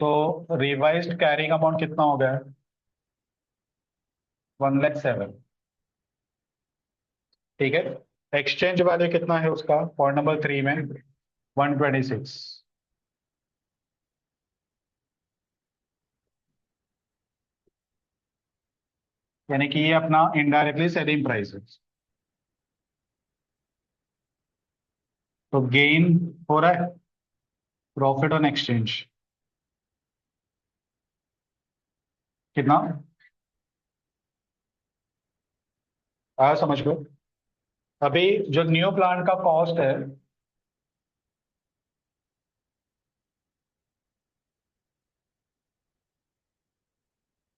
A: तो रिवाइज्ड कैरिंग अमाउंट कितना हो गया? 1,07,000। ठीक है। एक्सचेंज वैल्यू कितना है उसका पॉइंट नंबर 3 में? 126। यानी कि ये अपना इनडायरेक्टली सेलिंग प्राइस है। तो गेन हो रहा है, प्रॉफिट ऑन एक्सचेंज कितना आया समझ लो। अभी जो न्यू प्लांट का कॉस्ट है,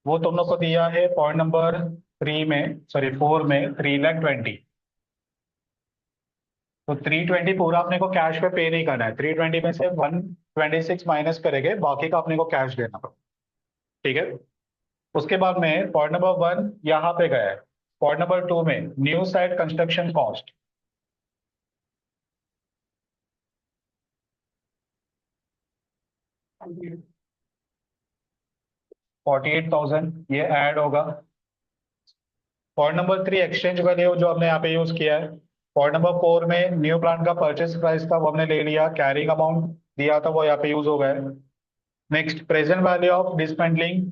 A: वो तुम लोग को दिया है पॉइंट नंबर 3 में, सॉरी 4 में, 3,20,000। तो 320 पूरा अपने को कैश पे पे नहीं करना है, 320 में से 126 माइनस करेंगे, बाकी का अपने को कैश देना पड़ेगा। ठीक है। उसके बाद में पॉइंट नंबर 1 यहाँ पे गया है। पॉइंट नंबर 2 में न्यू साइट कंस्ट्रक्शन कॉस्ट, 48,000 ये ऐड होगा। पॉइंट नंबर 3 एक्सचेंज वैल्यू जो हमने यहाँ पे यूज किया है। पॉइंट नंबर 4 में न्यू प्लांट का परचेस प्राइस था, वो हमने ले लिया, कैरिंग अमाउंट दिया था वो यहाँ पे यूज हो गया है। Next present value of dismantling,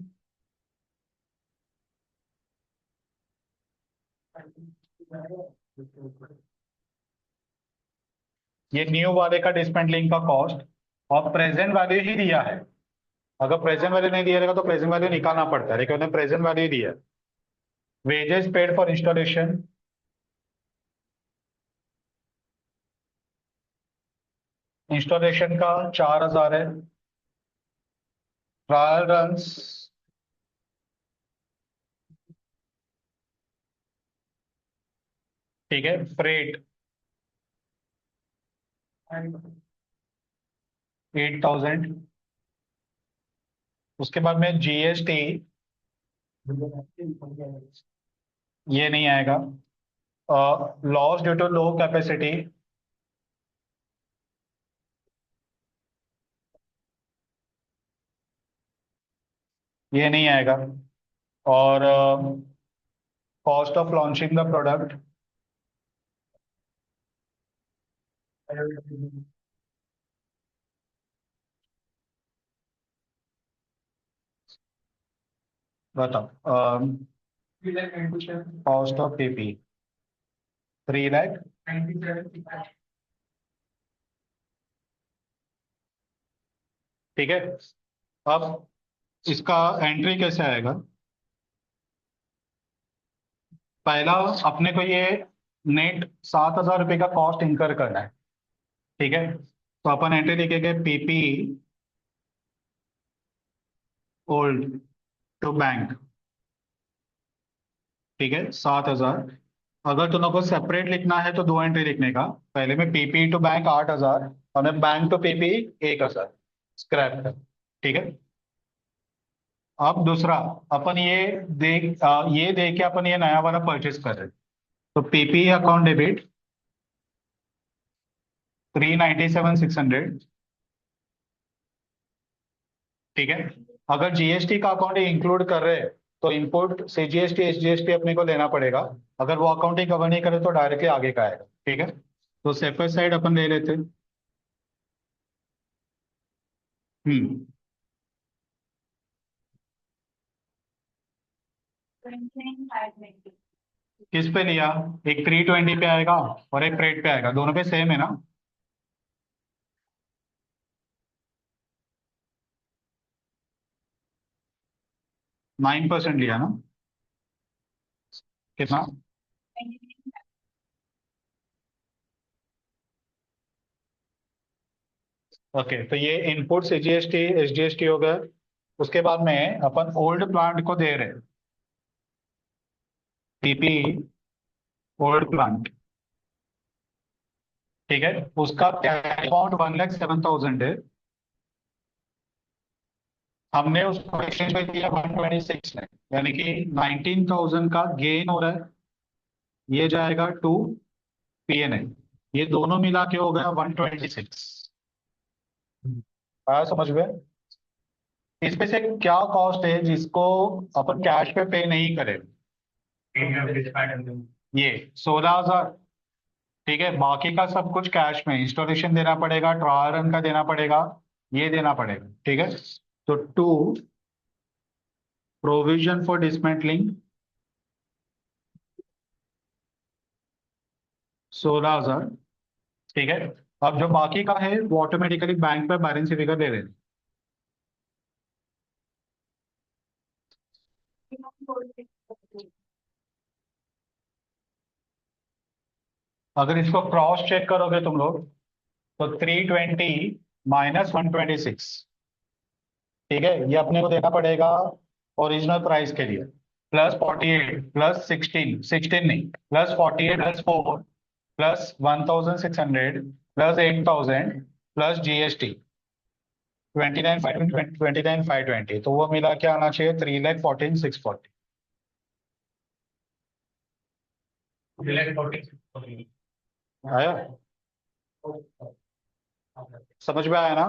A: ये न्यू वाले का डिसमेंटलिंग का कॉस्ट, और प्रेजेंट वैल्यू ही दिया है। अगर प्रेजेंट वैल्यू नहीं दिया रहेगा तो प्रेजेंट वैल्यू निकालना पड़ता है, लेकिन उन्होंने प्रेजेंट वैल्यू ही दिया है। Wages paid for installation, installation का 4,000 है। ट्रायल रन्स, ठीक है। फ्रेट 8,000। उसके बाद में जीएसटी, ये नहीं आएगा। Loss due to low capacity, ये नहीं आएगा। और cost of launching the product, बताओ। Cost of PP 3 lakh. ठीक है। अब इसका एंट्री कैसे आएगा? पहला, अपने को ये नेट 7,000 रुपये का कॉस्ट इंकर करना है। ठीक है। तो अपन एंट्री लिखेंगे पीपी ओल्ड टू बैंक। ठीक है, 7,000। अगर तुम लोग को सेपरेट लिखना है तो दो एंट्री लिखने का। पहले में पीपी टू बैंक 8,000, और मैं बैंक टू पीपी 1,000 स्क्रैप कर। ठीक है। अब दूसरा, अपन ये देख के अपन ये नया वाला परचेस कर रहे हैं। तो पीपी अकाउंट डेबिट 397,600। ठीक है। अगर जीएसटी का अकाउंट इंक्लूड कर रहे हैं तो इनपुट सीजीएसटी एसजीएसटी अपने को लेना पड़ेगा। अगर वो अकाउंट ही कवर नहीं करे तो डायरेक्टली आगे का आएगा। ठीक है। तो सेफर साइड अपन ले लेते हैं। हम्म। किस पे लिया? एक 320 पे आएगा और एक ट्रेड पे आएगा, दोनों पे सेम है ना? 9% लिया ना? कितना? ओके, तो ये इनपुट सीजीएसटी एसजीएसटी हो गया। उसके बाद में अपन ओल्ड प्लांट को दे रहे हैं, पीपी ओल्ड प्लांट। ठीक है। उसका अमाउंट 1,07,000 है। हमने उसको एक्सचेंज में दिया 126 में, यानी कि 19,000 का गेन हो रहा है। ये जाएगा टू पीएनए, ये दोनों मिला के हो गया 126। आया समझ में? इसमें से क्या कॉस्ट है जिसको अपन कैश पे पे नहीं करें? ये 16,000। ठीक है, बाकी का सब कुछ कैश में, इंस्टॉलेशन देना पड़ेगा, ट्रायल रन का देना पड़ेगा, ये देना पड़ेगा। ठीक है, तो टू प्रोविजन फॉर डिसमेंटलिंग 16,000। ठीक है, अब जो बाकी का है वो ऑटोमेटिकली बैंक पे बैलेंस फिगर दे देना। अगर इसको क्रॉस चेक करोगे तुम लोग, तो 320 माइनस 126। ठीक है, ये अपने को देना पड़ेगा ओरिजिनल प्राइस के लिए, प्लस 48 प्लस 16 नहीं, plus 48 plus 4 plus 1,600 plus 8,000 plus GST 29,520, तो वो मिला के आना चाहिए 3,14,640। आया? समझ में आया ना?